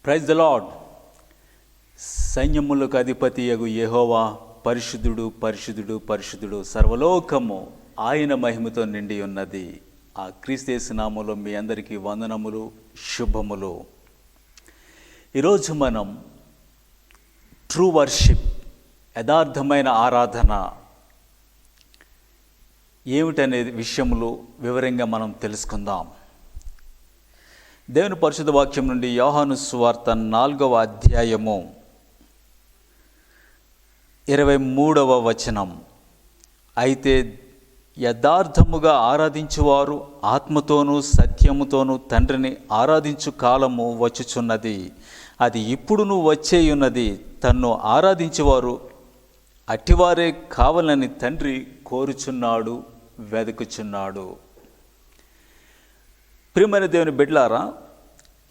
Praise the lord. సైన్యములకు అధిపతియగు యెహోవా పరిశుద్ధుడు పరిశుద్ధుడు పరిశుద్ధుడు, సర్వలోకము ఆయన మహిమతో నిండి ఉన్నది. ఆ క్రీస్తు నామములో మీ అందరికీ వందనములు, శుభములు. ఈరోజు మనం ట్రూ వర్షిప్, యథార్థమైన ఆరాధన ఏమిటనే విషయములు వివరంగా మనం తెలుసుకుందాం. దేవుని పరిశుద్ధ వాక్యం నుండి యోహాను సువార్త 4వ అధ్యాయము 23వ వచనం. అయితే యథార్థముగా ఆరాధించువారు ఆత్మతోనూ సత్యముతోనూ తండ్రిని ఆరాధించు కాలము వచ్చుచున్నది, అది ఇప్పుడును వచ్చేయున్నది. తన్ను ఆరాధించువారు అట్టివారే కావాలని తండ్రి కోరుచున్నాడు, వెదుకుచున్నాడు. ప్రియమైన దేవుని బిడ్డలారా,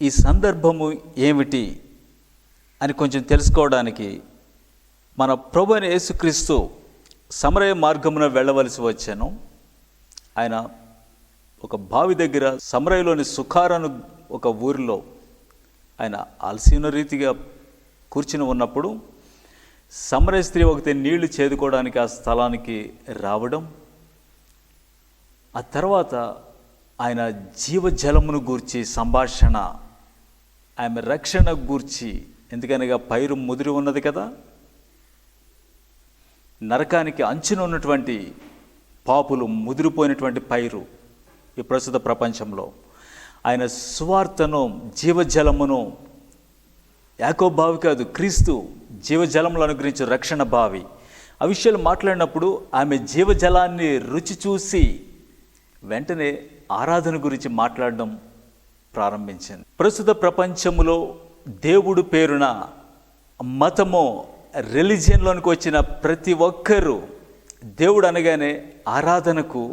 ఈ సందర్భము ఏమిటి అని కొంచెం తెలుసుకోవడానికి మన ప్రభు అయిన యేసుక్రీస్తు సమరయ మార్గమున వెళ్ళవలసి వచ్చాను. ఆయన ఒక బావి దగ్గర సమరయలోని సుఖారను ఒక ఊరిలో ఆయన అలసిన రీతిగా కూర్చుని ఉన్నప్పుడు సమరయ స్త్రీ ఒకటి నీళ్లు చేదుకోవడానికి ఆ స్థలానికి రావడం, ఆ తర్వాత ఆయన జీవజలమును గూర్చి సంభాషణ, ఆమె రక్షణ గూర్చి, ఎందుకనగా పైరు ముదిరి ఉన్నది కదా, నరకానికి అంచున ఉన్నటువంటి పాపులు ముదిరిపోయినటువంటి పైరు ఈ ప్రస్తుత ప్రపంచంలో ఆయన సువార్తను, జీవజలమును, యాకోబు బావి కాదు, క్రీస్తు జీవజలములు అనుగ్రహించే రక్షణ బావి, ఆ విషయాలు మాట్లాడినప్పుడు ఆమె జీవజలాన్ని రుచి చూసి వెంటనే ఆరాధన గురించి మాట్లాడడం ప్రారంభించింది. ప్రస్తుత ప్రపంచంలో దేవుడు పేరున మతము, రిలీజియన్లోనికి వచ్చిన ప్రతి ఒక్కరూ దేవుడు అనగానే ఆరాధనకు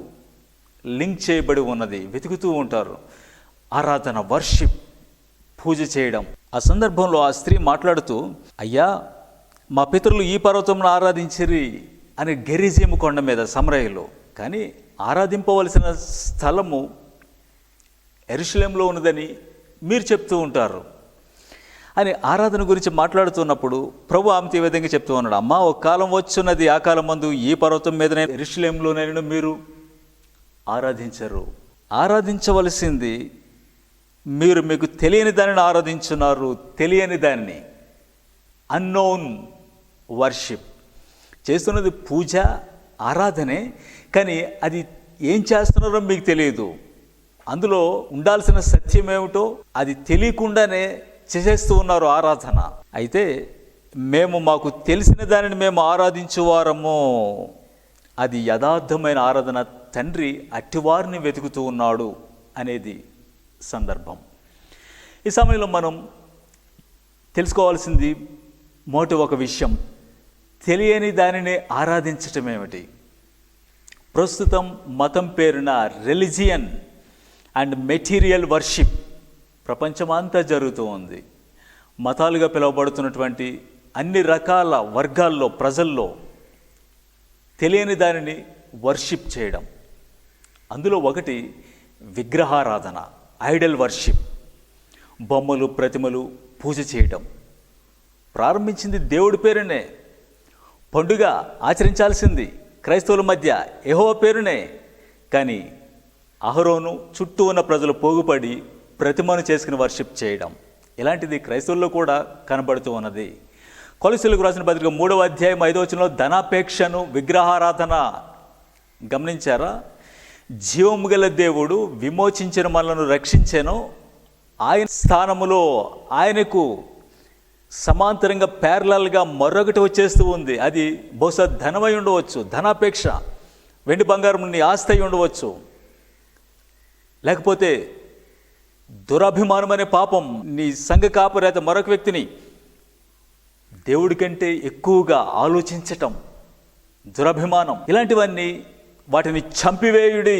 లింక్ చేయబడి ఉన్నది, వెతుకుతూ ఉంటారు. ఆరాధన, వర్షిప్, పూజ చేయడం. ఆ సందర్భంలో ఆ స్త్రీ మాట్లాడుతూ, అయ్యా మా పితరులు ఈ పర్వతంలో ఆరాధించిరి అని గెరిజీము కొండ మీద సమరయలో, కానీ ఆరాధింపవలసిన స్థలము యెరూషలేములో ఉన్నదని మీరు చెప్తూ ఉంటారు అని ఆరాధన గురించి మాట్లాడుతున్నప్పుడు ప్రభు ఆమెతో ఈ విధంగా చెప్తూ ఉన్నాడు, అమ్మా ఒక కాలం వచ్చున్నది, ఆ కాలం మందు ఈ పర్వతం మీదనే యెరూషలేములోనైనా మీరు ఆరాధించరు. ఆరాధించవలసింది మీరు మీకు తెలియని దానిని ఆరాధించున్నారు, తెలియని దాన్ని, అన్నోన్ వర్షిప్. చేస్తున్నది పూజ, ఆరాధనే, కానీ అది ఏం చేస్తున్నారో మీకు తెలియదు. అందులో ఉండాల్సిన సత్యం ఏమిటో అది తెలియకుండానే చేసేస్తూ ఉన్నారు ఆరాధన. అయితే మాకు తెలిసిన దానిని మేము ఆరాధించువారము, అది యథార్థమైన ఆరాధన, తండ్రి అట్టివారిని వెతుకుతూ ఉన్నాడు అనేది సందర్భం. ఈ సమయంలో మనం తెలుసుకోవాల్సింది మొదటి ఒక విషయం, తెలియని దానిని ఆరాధించటం ఏమిటి. ప్రస్తుతం మతం పేరున రిలీజియన్ అండ్ మెటీరియల్ వర్షిప్ ప్రపంచమంతా జరుగుతూ ఉంది. మతాలుగా పిలువబడుతున్నటువంటి అన్ని రకాల వర్గాల్లో, ప్రజల్లో తెలియని దానిని వర్షిప్ చేయడం. అందులో ఒకటి విగ్రహారాధన, ఐడల్ వర్షిప్. బొమ్మలు, ప్రతిమలు పూజ చేయడం ప్రారంభించింది దేవుడి పేరునే. పండుగ ఆచరించాల్సింది క్రైస్తవుల మధ్య యెహోవా పేరునే, కానీ అహరోను చుట్టూ ఉన్న ప్రజలు పోగుపడి ప్రతిమను చేసుకుని వర్షిప్ చేయడం, ఇలాంటిది క్రైస్తవుల్లో కూడా కనబడుతూ ఉన్నది. కొలస్సీయులకు రాసిన పత్రిక 3వ అధ్యాయం 5వ వచనంలో ధనాపేక్షను, విగ్రహారాధన గమనించారా? జీవము గల దేవుడు విమోచించిన మనలను రక్షించాను, ఆయన స్థానములో ఆయనకు సమాంతరంగా ప్యారలల్గా మరొకటి వచ్చేస్తూ ఉంది. అది బహుశా ధనమై ఉండవచ్చు, ధనాపేక్ష, వెండి బంగారం నీ ఆస్తి అయి ఉండవచ్చు, లేకపోతే దురభిమానం అనే పాపం, నీ సంఘ కాపురేత మరొక వ్యక్తిని దేవుడి కంటే ఎక్కువగా ఆలోచించటం, దురభిమానం, ఇలాంటివన్నీ వాటిని చంపివేయుడి.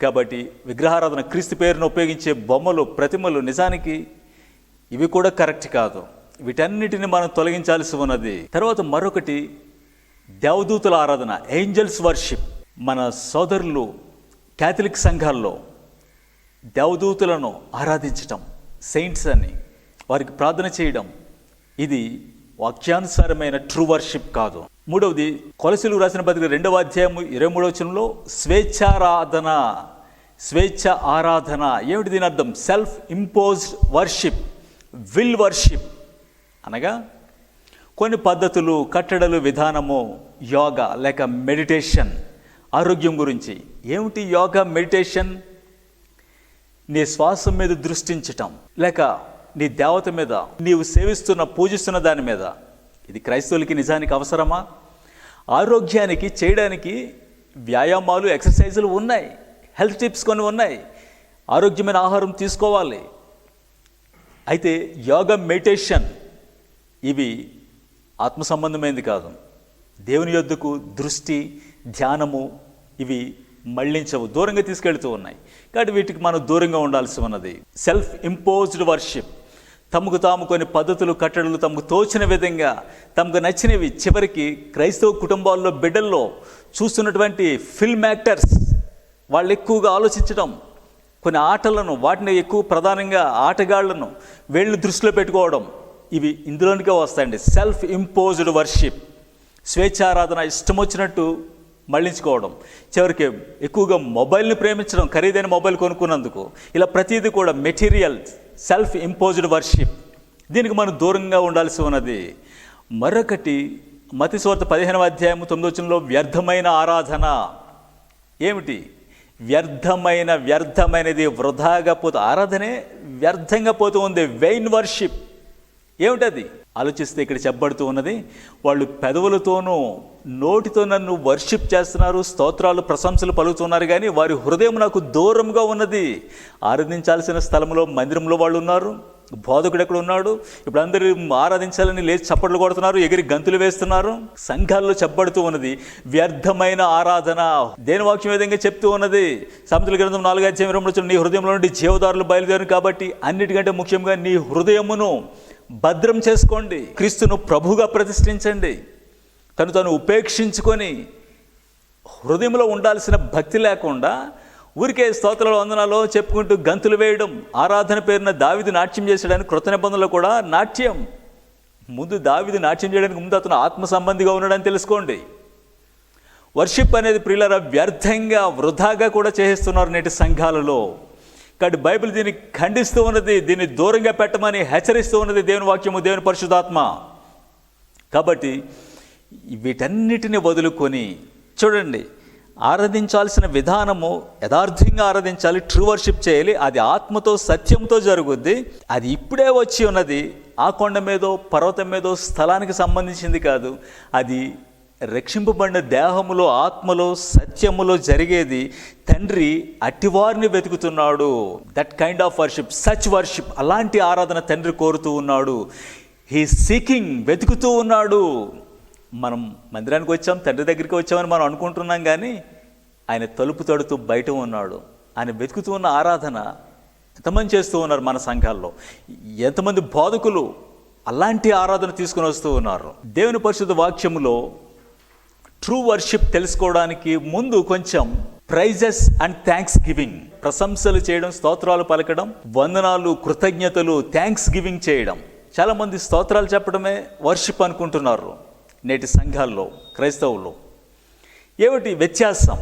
కాబట్టి విగ్రహారాధన, క్రీస్తు పేరును ఉపయోగించే బొమ్మలు, ప్రతిమలు నిజానికి ఇవి కూడా కరెక్ట్ కాదు. వీటన్నిటిని మనం తొలగించాల్సి ఉన్నది. తర్వాత మరొకటి దేవదూతుల ఆరాధన, ఏంజల్స్ వర్షిప్. మన సోదరులు క్యాథలిక్ సంఘాల్లో దేవదూతులను ఆరాధించటం, సెయింట్స్ అని, వారికి ప్రార్థన చేయడం, ఇది వాక్యానుసారమైన ట్రూ వర్షిప్ కాదు. మూడవది, కొలసీలకు రాసిన పత్రిక 2వ అధ్యాయము 23వ వచనంలో స్వేచ్ఛారాధన. స్వేచ్ఛ ఆరాధన ఏమిటి? దీని అర్థం self imposed worship, will worship అనగా కొన్ని పద్ధతులు, కట్టడలు, విధానము, యోగా లేక మెడిటేషన్, ఆరోగ్యం గురించి. ఏమిటి యోగా, మెడిటేషన్? నీ శ్వాసం మీద దృష్టించటం, లేక నీ దేవత మీద, నీవు సేవిస్తున్న, పూజిస్తున్న దాని మీద. ఇది క్రైస్తవులకి నిజానికి అవసరమా? ఆరోగ్యానికి చేయడానికి వ్యాయామాలు, ఎక్సర్సైజులు ఉన్నాయి, హెల్త్ టిప్స్ కొన్ని ఉన్నాయి, ఆరోగ్యమైన ఆహారం తీసుకోవాలి. అయితే యోగా, మెడిటేషన్ ఇవి ఆత్మ సంబంధమైనది కాదు. దేవుని యొద్దకు దృష్టి, ధ్యానము ఇవి మళ్ళించవు, దూరంగా తీసుకెళ్తూ ఉన్నాయి. కాబట్టి వీటికి మనం దూరంగా ఉండాల్సి ఉన్నది. సెల్ఫ్ ఇంపోజ్డ్ వర్షిప్, తమకు తాము కొన్ని పద్ధతులు, కట్టడలు, తమకు తోచిన విధంగా, తమకు నచ్చినవి. చివరికి క్రైస్తవ కుటుంబాల్లో, బిడ్డల్లో చూస్తున్నటువంటి ఫిల్మ్ యాక్టర్స్, వాళ్ళు ఎక్కువగా ఆలోచించడం, కొన్ని ఆటలను, వాటిని ఎక్కువ ప్రధానంగా ఆటగాళ్లను వీళ్ళని దృష్టిలో పెట్టుకోవడం, ఇవి ఇందులోనికే వస్తాయండి. సెల్ఫ్ ఇంపోజ్డ్ వర్షిప్, స్వేచ్ఛారాధన, ఇష్టం వచ్చినట్టు మళ్ళించుకోవడం. చివరికి ఎక్కువగా మొబైల్ని ప్రేమించడం, ఖరీదైన మొబైల్ కొనుక్కున్నందుకు. ఇలా ప్రతిదీ కూడా మెటీరియల్, సెల్ఫ్ ఇంపోజ్డ్ వర్షిప్. దీనికి మనం దూరంగా ఉండాల్సి ఉన్నది. మరొకటి, మత్తయి సువార్త 15వ అధ్యాయము 9వ వచనంలో వ్యర్థమైన ఆరాధన. ఏమిటి వ్యర్థమైనది? వృధాగా పోతూ, ఆరాధనే వ్యర్థంగా పోతూ ఉంది. Vain worship. ఏమిటది? ఆలోచిస్తే ఇక్కడ చెప్పబడుతూ ఉన్నది, వాళ్ళు పెదవులతోనూ నోటితో నన్ను వర్షిప్ చేస్తున్నారు, స్తోత్రాలు, ప్రశంసలు పలుకుతున్నారు, కానీ వారి హృదయం నాకు దూరంగా ఉన్నది. ఆరాధించాల్సిన స్థలంలో, మందిరంలో వాళ్ళు ఉన్నారు, బోధకుడు ఎక్కడ ఉన్నాడు? ఇప్పుడు అందరూ ఆరాధించాలని లేచి చప్పట్లు కొడుతున్నారు, ఎగిరి గంతులు వేస్తున్నారు. సంఘాల్లో చెప్పబడుతూ ఉన్నది వ్యర్థమైన ఆరాధన. దేని వాక్యం విధంగా చెప్తూ ఉన్నది? సామెతల గ్రంథం 4వ అధ్యాయం 20వ వచనం, నీ హృదయంలో నుండి జీవదారులు బయలుదేరు. కాబట్టి అన్నిటికంటే ముఖ్యంగా నీ హృదయమును భద్రం చేసుకోండి, క్రీస్తును ప్రభువుగా ప్రతిష్ఠించండి. తను ఉపేక్షించుకొని హృదయంలో ఉండాల్సిన భక్తి లేకుండా ఊరికే స్తోత్రాలు, వందనాలు చెప్పుకుంటూ గంతులు వేయడం. ఆరాధన పేరున దావీదు నాట్యం చేసేయడానికి క్రొత్త నిబంధనలో కూడా నాట్యం. ముందు దావీదు నాట్యం చేయడానికి ముందు అతను ఆత్మ సంబంధిగా ఉన్నాడని తెలుసుకోండి. వర్షిప్ అనేది ప్రియులారా వ్యర్థంగా, వృధాగా కూడా చేస్తున్నారు నేటి సంఘాలలో. కాబట్టి బైబిల్ దీన్ని ఖండిస్తూ ఉన్నది, దీన్ని దూరంగా పెట్టమని హెచ్చరిస్తూ ఉన్నది దేవుని వాక్యము, దేవుని పరిశుద్ధాత్మ. కాబట్టి వీటన్నిటిని వదులుకొని చూడండి, ఆరాధించాల్సిన విధానము యథార్థంగా ఆరాధించాలి, ట్రూ వర్షిప్ చేయాలి. అది ఆత్మతో, సత్యంతో జరుగుద్ది. అది ఇప్పుడే వచ్చి ఉన్నది, ఆ కొండ మీదో, పర్వతం మీదో, స్థలానికి సంబంధించింది కాదు. అది రక్షింపబడిన దేహములో, ఆత్మలో, సత్యములో జరిగేది. తండ్రి అట్టివారిని వెతుకుతున్నాడు. That kind of worship, such worship, అలాంటి ఆరాధన తండ్రి కోరుతూ ఉన్నాడు. హీ సీకింగ్, వెతుకుతూ ఉన్నాడు. మనం మందిరానికి వచ్చాం, తండ్రి దగ్గరికి వచ్చామని మనం అనుకుంటున్నాం, కానీ ఆయన తలుపు తడుతూ బయట ఉన్నాడు. ఆయన వెతుకుతూ ఉన్న ఆరాధన ఎంతమంది చేస్తూ ఉన్నారు మన సంఘాల్లో? ఎంతమంది బోధకులు అలాంటి ఆరాధన తీసుకుని వస్తూ ఉన్నారు? దేవుని పరిశుద్ధ వాక్యములో ట్రూ వర్షిప్ తెలుసుకోవడానికి ముందు కొంచెం ప్రైజెస్ అండ్ థ్యాంక్స్ గివింగ్, ప్రశంసలు చేయడం, స్తోత్రాలు పలకడం, వందనాలు, కృతజ్ఞతలు, థ్యాంక్స్ గివింగ్ చేయడం. చాలామంది స్తోత్రాలు చెప్పడమే వర్షిప్ అనుకుంటున్నారు నేటి సంఘాల్లో, క్రైస్తవులు. ఏమిటి వ్యత్యాసం?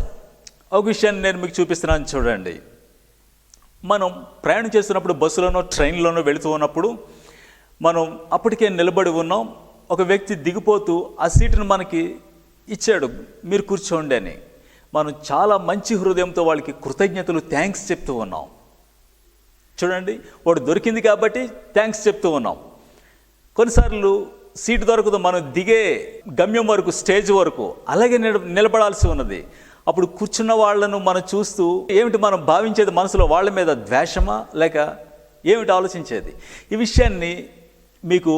ఒక విషయాన్ని నేను మీకు చూపిస్తున్నాను చూడండి. మనం ప్రయాణం చేస్తున్నప్పుడు, బస్సులోనో ట్రైన్లోనో వెళుతూ ఉన్నప్పుడు, మనం అప్పటికే నిలబడి ఉన్నాం. ఒక వ్యక్తి దిగిపోతూ ఆ సీటును మనకి ఇచ్చాడు, మీరు కూర్చోండి అని. మనం చాలా మంచి హృదయంతో వాళ్ళకి కృతజ్ఞతలు, థ్యాంక్స్ చెప్తూ ఉన్నాం. చూడండి, వాడు దొరికింది కాబట్టి థ్యాంక్స్ చెప్తూ ఉన్నాం. కొన్నిసార్లు సీటు దొరకదు, మనం దిగే గమ్యం వరకు, స్టేజ్ వరకు అలాగే నిలబడాల్సి ఉన్నది. అప్పుడు కూర్చున్న వాళ్ళను మనం చూస్తూ ఏమిటి మనం భావించేది మనసులో? వాళ్ళ మీద ద్వేషమా, లేక ఏమిటి ఆలోచించేది? ఈ విషయాన్ని మీకు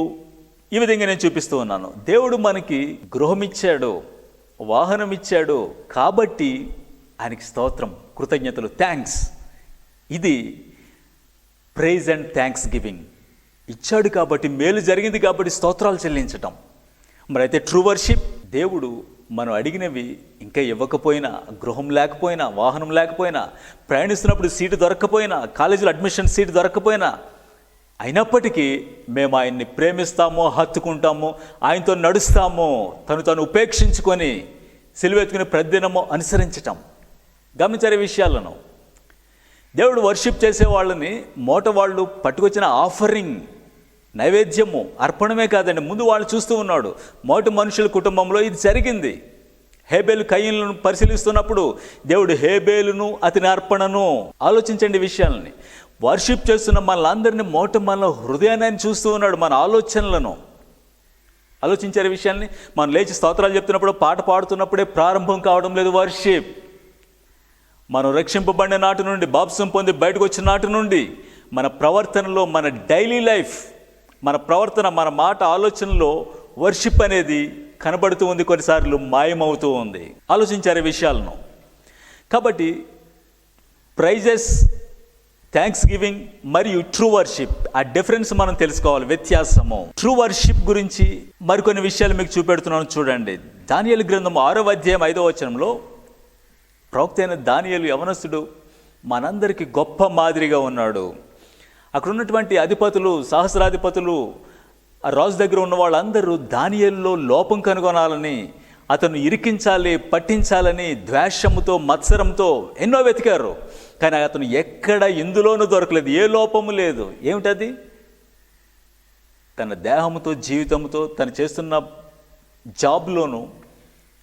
ఈ విధంగా నేను చూపిస్తూ ఉన్నాను. దేవుడు మనకి గృహం ఇచ్చాడు, వాహనం ఇచ్చాడు, కాబట్టి ఆయనకి స్తోత్రం, కృతజ్ఞతలు, థ్యాంక్స్. ఇది ప్రైజ్ అండ్ థ్యాంక్స్ గివింగ్. ఇచ్చాడు కాబట్టి, మేలు జరిగింది కాబట్టి స్తోత్రాలు చెల్లించటం. మరి అయితే ట్రూ వర్షిప్, దేవుడు మనం అడిగినవి ఇంకా ఇవ్వకపోయినా, గృహం లేకపోయినా, వాహనం లేకపోయినా, ప్రయాణిస్తున్నప్పుడు సీటు దొరక్కపోయినా, కాలేజీలో అడ్మిషన్ సీటు దొరక్కపోయినా, అయినప్పటికీ మేము ఆయన్ని ప్రేమిస్తాము, హత్తుకుంటాము, ఆయనతో నడుస్తాము, తను ఉపేక్షించుకొని సిలువెత్తుకుని ప్రతిదినము అనుసరించటం. గమనించే విషయాలను దేవుడు వర్షిప్ చేసే వాళ్ళని వాళ్ళు పట్టుకొచ్చిన ఆఫరింగ్, నైవేద్యము, అర్పణమే కాదండి, ముందు వాళ్ళు చూస్తూ ఉన్నాడు. మనుషుల కుటుంబంలో ఇది జరిగింది. హేబేలు కయీనులను పరిశీలిస్తున్నప్పుడు దేవుడు హేబేలును అతని అర్పణను, ఆలోచించండి విషయాలని. వర్షిప్ చేస్తున్న మనలందరినీ మన హృదయాన్ని చూస్తూ ఉన్నాడు, మన ఆలోచనలను ఆలోచించే విషయాన్ని. మనం లేచి స్తోత్రాలు చెప్తున్నప్పుడు, పాట పాడుతున్నప్పుడే ప్రారంభం కావడం లేదు వర్షిప్. మనం రక్షింపబడిన నాటి నుండి, బాప్సం పొంది బయటకు వచ్చిన నాటి నుండి మన ప్రవర్తనలో, మన డైలీ లైఫ్, మన ప్రవర్తన, మన మాట, ఆలోచనలో వర్షిప్ అనేది కనబడుతూ ఉంది, కొన్నిసార్లు మాయమవుతూ ఉంది. ఆలోచించారు విషయాలను. కాబట్టి ప్రైజెస్, థ్యాంక్స్ గివింగ్ మరియు ట్రూ వర్షిప్, ఆ డిఫరెన్స్ మనం తెలుసుకోవాలి, వ్యత్యాసము. ట్రూ వర్షిప్ గురించి మరికొన్ని విషయాలు మీకు చూపెడుతున్నాను చూడండి. దానియేలు గ్రంథం 6వ అధ్యాయం 5వ వచనంలో ప్రవక్త అయిన దానియేలు యవనస్తుడు, మనందరికీ గొప్ప మాదిరిగా ఉన్నాడు. అక్కడ ఉన్నటువంటి అధిపతులు, సహస్రాధిపతులు, ఆ రాజు దగ్గర ఉన్న వాళ్ళందరూ దానియేలులో లోపం కనుగొనాలని, అతను ఇరికించాలి, పట్టించాలని ద్వేషముతో, మత్సరంతో ఎన్నో వెతికారు. కానీ అతను ఎక్కడ ఇందులోనూ దొరకలేదు, ఏ లోపము లేదు. ఏమిటది? తన దేహంతో, జీవితంతో, తను చేస్తున్న జాబ్లోనూ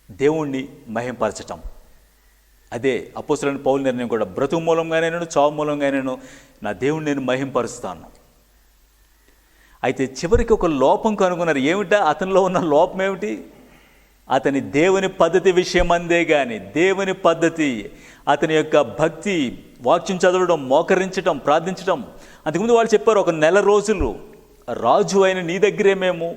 దేవుణ్ణి మహింపరచటం. అదే అపోస్తలుడైన పౌలు నిర్ణయం కూడా, బ్రతుకు మూలంగానైనా చావు మూలంగానైనా నా దేవుణ్ణి నేను మహింపరుస్తాను. అయితే చివరికి ఒక లోపం కనుగొన్నారు. ఏమిటా అతనిలో ఉన్న లోపం ఏమిటి? అతని దేవుని పద్ధతి విషయం అందే కానీ, దేవుని పద్ధతి, అతని యొక్క భక్తి, వాక్యం చదవడం, మోకరించడం, ప్రార్థించడం. అంతకుముందు వాళ్ళు చెప్పారు, ఒక 1 నెల రోజులు రాజు అయిన నీ దగ్గరే మేము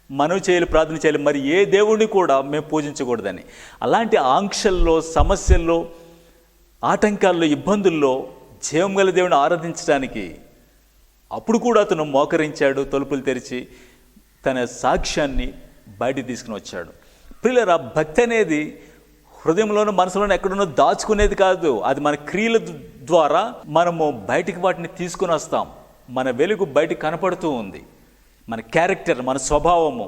మనవి చేయాలి, ప్రార్థన చేయాలి, మరి ఏ దేవుడిని కూడా మేము పూజించకూడదని. అలాంటి ఆంక్షల్లో, సమస్యల్లో, ఆటంకాల్లో, ఇబ్బందుల్లో జీవం గల దేవుని ఆరాధించడానికి అప్పుడు కూడా అతను మోకరించాడు, తలుపులు తెరిచి తన సాక్ష్యాన్ని బయటికి తీసుకుని వచ్చాడు. ప్రియులారా, భక్తి అనేది హృదయంలోనూ మనసులోనూ ఎక్కడున్నో దాచుకునేది కాదు. అది మన క్రియల ద్వారా మనము బయటికి వాటిని తీసుకుని వస్తాం. మన వెలుగు బయటికి కనపడుతూ ఉంది. మన క్యారెక్టర్, మన స్వభావము,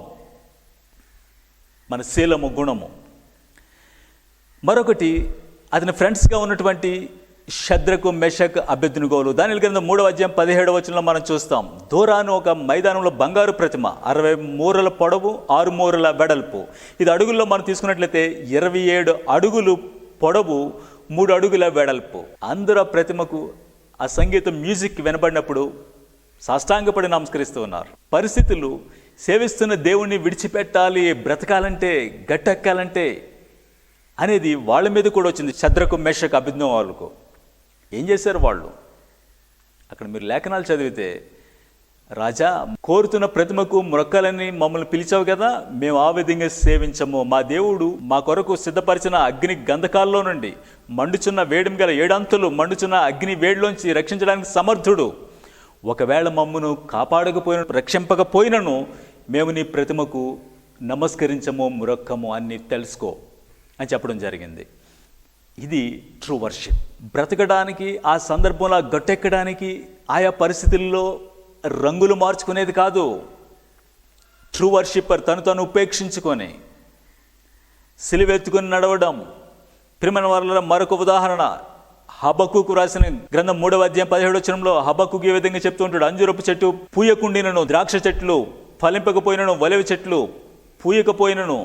మన శీలము, గుణము. మరొకటి, అతని ఫ్రెండ్స్గా ఉన్నటువంటి షద్రకు, మెషక్, అబేద్నెగోలు. దానియేలు గ్రంథం 3వ అధ్యాయం 17వ వచనంలో మనం చూస్తాం. దూరాను ఒక మైదానంలో బంగారు ప్రతిమ, 60 మూరల పొడవు, 6 మూరల వెడల్పు. ఇది అడుగుల్లో మనం తీసుకున్నట్లయితే 27 అడుగులు పొడవు, 3 అడుగుల వెడల్పు. అందరూ ఆ ప్రతిమకు, ఆ సంగీతం, మ్యూజిక్ వినబడినప్పుడు సాష్టాంగపడి నమస్కరిస్తూ ఉన్నారు. పరిస్థితులు, సేవిస్తున్న దేవుణ్ణి విడిచిపెట్టాలి, బ్రతకాలంటే, గట్టెక్కాలంటే అనేది వాళ్ళ మీద కూడా వచ్చింది. షద్రకు, మెషక్, అబేద్నెగోలకు ఏం చేశారు వాళ్ళు? అక్కడ మీరు లేఖనాలు చదివితే, రాజా, కోరుతున్న ప్రతిమకు మొక్కలని మమ్మల్ని పిలిచావు కదా, మేము ఆ విధంగా సేవించము. మా దేవుడు మా కొరకు సిద్ధపరిచిన అగ్ని గంధకాల్లో నుండి, మండుచున్న వేడిమి గల 7 అంతులు మండుచున్న అగ్ని వేడిలోంచి రక్షించడానికి సమర్థుడు. ఒకవేళ మమ్మను కాపాడకపోయిన, రక్షింపకపోయినను మేము నీ ప్రతిమకు నమస్కరించము, మొక్కము అని తెలుసుకో అని చెప్పడం జరిగింది. ఇది ట్రూ వర్షిప్. బ్రతకడానికి, ఆ సందర్భంలో గట్టెక్కడానికి, ఆయా పరిస్థితుల్లో రంగులు మార్చుకునేది కాదు. ట్రూ వర్షిప్పర్ తను ఉపేక్షించుకొని సిలువెత్తుకొని నడవడం. ప్రియమైన వారలారా, మరొక ఉదాహరణ, హబక్కూకు రాసిన గ్రంథం 3వ అధ్యాయం 17వ వచనంలో హబక్కూకు ఈ విధంగా చెప్తూ ఉంటాడు. అంజూరపు చెట్టు పూయకుండినను, ద్రాక్ష చెట్లు ఫలింపకపోయినను, ఒలివ చెట్లు పూయకపోయినను,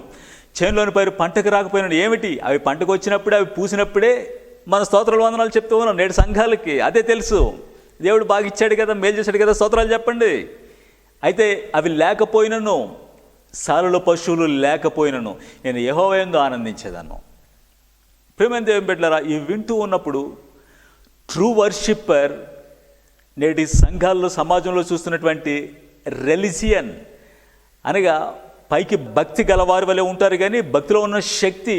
చేనులోని పైరు పంటకు రాకపోయినను. ఏమిటి? అవి పంటకు వచ్చినప్పుడే, అవి పూసినప్పుడే మన స్తోత్రాలు, వందనాలు చెప్తూ ఉన్నాం. నేడు సంఘాలకి అదే తెలుసు. దేవుడు బాగా ఇచ్చాడు కదా, మేలు చేశాడు కదా, స్తోత్రాలు చెప్పండి. అయితే అవి లేకపోయినను, సాలలో పశువులు లేకపోయినను నేను యెహోవా యందు ఆనందించేదాన్ని. ప్రియమైన దేవుని బిడ్డలారా, ఇవి వింటూ ఉన్నప్పుడు ట్రూ వర్షిప్పర్ నేటి సంఘాల్లో, సమాజంలో చూస్తున్నటువంటి రిలిజియన్ అనగా పైకి భక్తి గలవారి వలె ఉంటారు, కానీ భక్తిలో ఉన్న శక్తి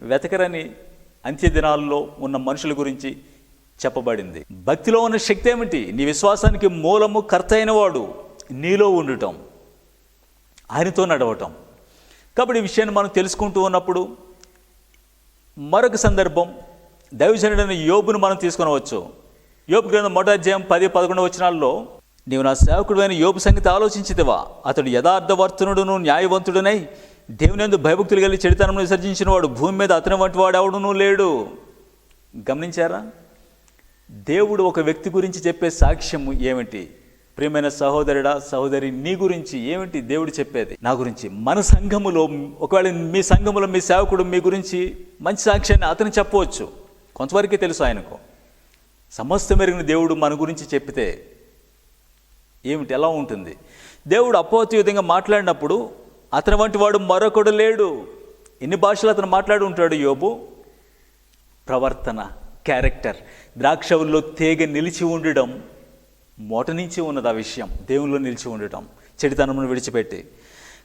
వెతకరని అంత్య దినాల్లో ఉన్న మనుషుల గురించి చెప్పబడింది. భక్తిలో ఉన్న శక్తి ఏమిటి? నీ విశ్వాసానికి మూలము, కర్త అయిన వాడు నీలో ఉండటం, ఆయనతో నడవటం. కాబట్టి ఈ విషయాన్ని మనం తెలుసుకుంటూ ఉన్నప్పుడు మరొక సందర్భం, దైవజనుడైన యోబును మనం తీసుకొనవచ్చు. యోబు గ్రంథం 1వ అధ్యాయం 10-11 వచనాల్లో నీవు నా సేవకుడైన యోబు సంగతి ఆలోచించితివా? అతడు యథార్థవర్తనుడును న్యాయవంతుడునై దేవునియందు భయభక్తులు కలిగి చెడుతనమును విసర్జించిన వాడు భూమి మీద అతని వంటి వాడు ఎవడునూ లేడు. గమనించారా? దేవుడు ఒక వ్యక్తి గురించి చెప్పే సాక్ష్యం ఏమిటి? ప్రియమైన సహోదరుడా, సహోదరి, నీ గురించి ఏమిటి దేవుడు చెప్పేది? నా గురించి. మన సంఘములో, ఒకవేళ మీ సంఘములో మీ సేవకుడు మీ గురించి మంచి సాక్ష్యాన్ని అతను చెప్పవచ్చు. కొంతవరకే తెలుసు ఆయనకు. సమస్త మెరిగిన దేవుడు మన గురించి చెప్పితే ఏమిటి, ఎలా ఉంటుంది? దేవుడు అపవాది విధంగా మాట్లాడినప్పుడు అతని వంటి వాడు మరొకడు లేడు. ఎన్ని భాషలు అతను మాట్లాడి ఉంటాడు యోబు? ప్రవర్తన, క్యారెక్టర్, ద్రాక్షవుల్లో తీగ నిలిచి ఉండడం, మోట నుంచి ఉన్నది ఆ విషయం. దేవుల్లో నిలిచి ఉండటం, చెడుతనమును విడిచిపెట్టి.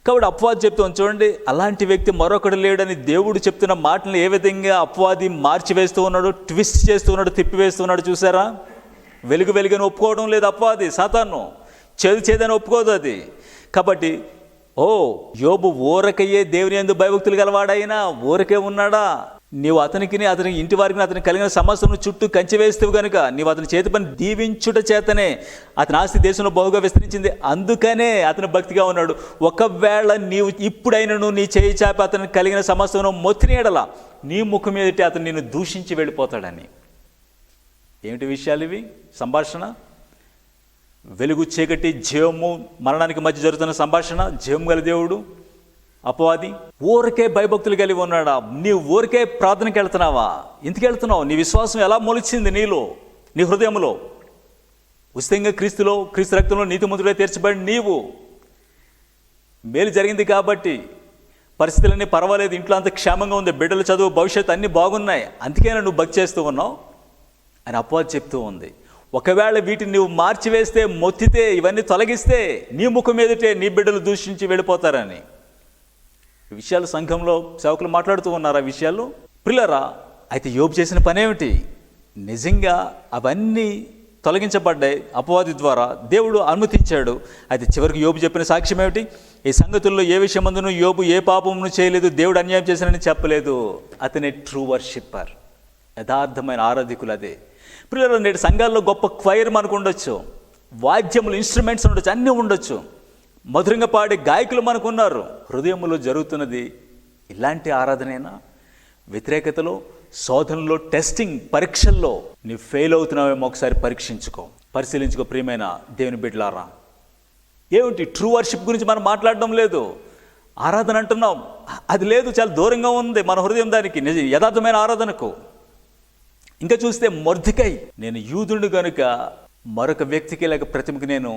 కాబట్టి అపవాది చెప్తాం చూడండి, అలాంటి వ్యక్తి మరొకడు లేడని దేవుడు చెప్తున్న మాటలను ఏ విధంగా అపవాది మార్చివేస్తూ ఉన్నాడు, ట్విస్ట్ చేస్తూ ఉన్నాడు, తిప్పివేస్తూ ఉన్నాడు. చూసారా? వెలుగు వెలుగని ఒప్పుకోవడం లేదు అపవాది, సాతాను. చేదు చేదని ఒప్పుకోదు అది. కాబట్టి యోబు ఊరకయ్యే దేవుని యందు భయభక్తులు గలవాడైనా ఊరకే ఉన్నాడా? నీవు అతనికి ఇంటి వారికి అతనికి కలిగిన సమస్యను చుట్టూ కంచి వేస్తావు కనుక నీవు అతని చేతి పని దీవించుట చేతనే అతని ఆస్తి దేశంలో బహుగా విస్తరించింది. అందుకనే అతను భక్తిగా ఉన్నాడు. ఒకవేళ నీవు ఇప్పుడైనను నీ చేయి చాపి అతనికి కలిగిన సమస్యను మొత్తినేడలా నీ ముఖం మీదటి అతను నిన్ను దూషించి వెళ్ళిపోతాడని. ఏమిటి విషయాలు ఇవి? సంభాషణ. వెలుగు చీకటి, జీవము మరణానికి మధ్య జరుగుతున్న సంభాషణ. జీవం గల దేవుడు, అపవాది. ఊరికే భయభక్తులు కలిగి ఉన్నాడా? నీవు ఊరికే ప్రార్థనకి వెళ్తున్నావా? ఎందుకు వెళ్తున్నావు? నీ విశ్వాసం ఎలా మొలిచింది నీలో, నీ హృదయంలో? ఉచితంగా క్రీస్తు రక్తంలో నీతిమంతుడై తీర్చబడి నీవు మేలు జరిగింది కాబట్టి, పరిస్థితులన్నీ పర్వాలేదు, ఇంట్లో అంత క్షేమంగా ఉంది, బిడ్డల చదువు, భవిష్యత్తు అన్నీ బాగున్నాయి, అందుకేనా నువ్వు భక్తి చేస్తూ ఉన్నావు అని అపవాది చెప్తూ ఉంది. ఒకవేళ వీటిని నువ్వు మార్చివేస్తే, మొత్తితే, ఇవన్నీ తొలగిస్తే నీ ముఖం మీదటే నీ బిడ్డలు దూషించి వెళ్ళిపోతారని ఈ విషయాలు సంఘంలో సేవకులు మాట్లాడుతూ ఉన్నారు. ఆ విషయాలు ప్రియులారా, అయితే యోబు చేసిన పని ఏమిటి? నిజంగా అవన్నీ తొలగించబడ్డాయి అపవాది ద్వారా, దేవుడు అనుమతించాడు. అయితే చివరికి యోబు చెప్పిన సాక్ష్యం ఏమిటి? ఈ సంగతుల్లో ఏ విషయమందును యోబు ఏ పాపమును చేయలేదు, దేవుడు అన్యాయం చేశానని చెప్పలేదు. అతనే ట్రూ వర్షిప్పర్, యథార్థమైన ఆరాధికులు. అదే ప్రియులారా, నేటి సంఘాల్లో గొప్ప క్వైర్ మనకు ఉండొచ్చు, వాద్యములు, ఇన్స్ట్రుమెంట్స్ ఉండొచ్చు, అన్నీ ఉండొచ్చు, మధురంగా పాడే గాయకులు మనకున్నారు. హృదయంలో జరుగుతున్నది ఇలాంటి ఆరాధనైనా? వ్యతిరేకతలో, శోధనలో, టెస్టింగ్, పరీక్షల్లో నీవు ఫెయిల్ అవుతున్నావేమో ఒకసారి పరిశీలించుకో ప్రియమైన దేవుని బిడ్డలారా. ఏమిటి ట్రూ వర్షిప్ గురించి మనం మాట్లాడడం లేదు, ఆరాధన అంటున్నాం, అది లేదు, చాలా దూరంగా ఉంది మన హృదయం దానికి, యథార్థమైన ఆరాధనకు. ఇంకా చూస్తే మొర్దెకై, నేను యూదుడు కనుక మరొక వ్యక్తికి లేక ప్రతిమకి నేను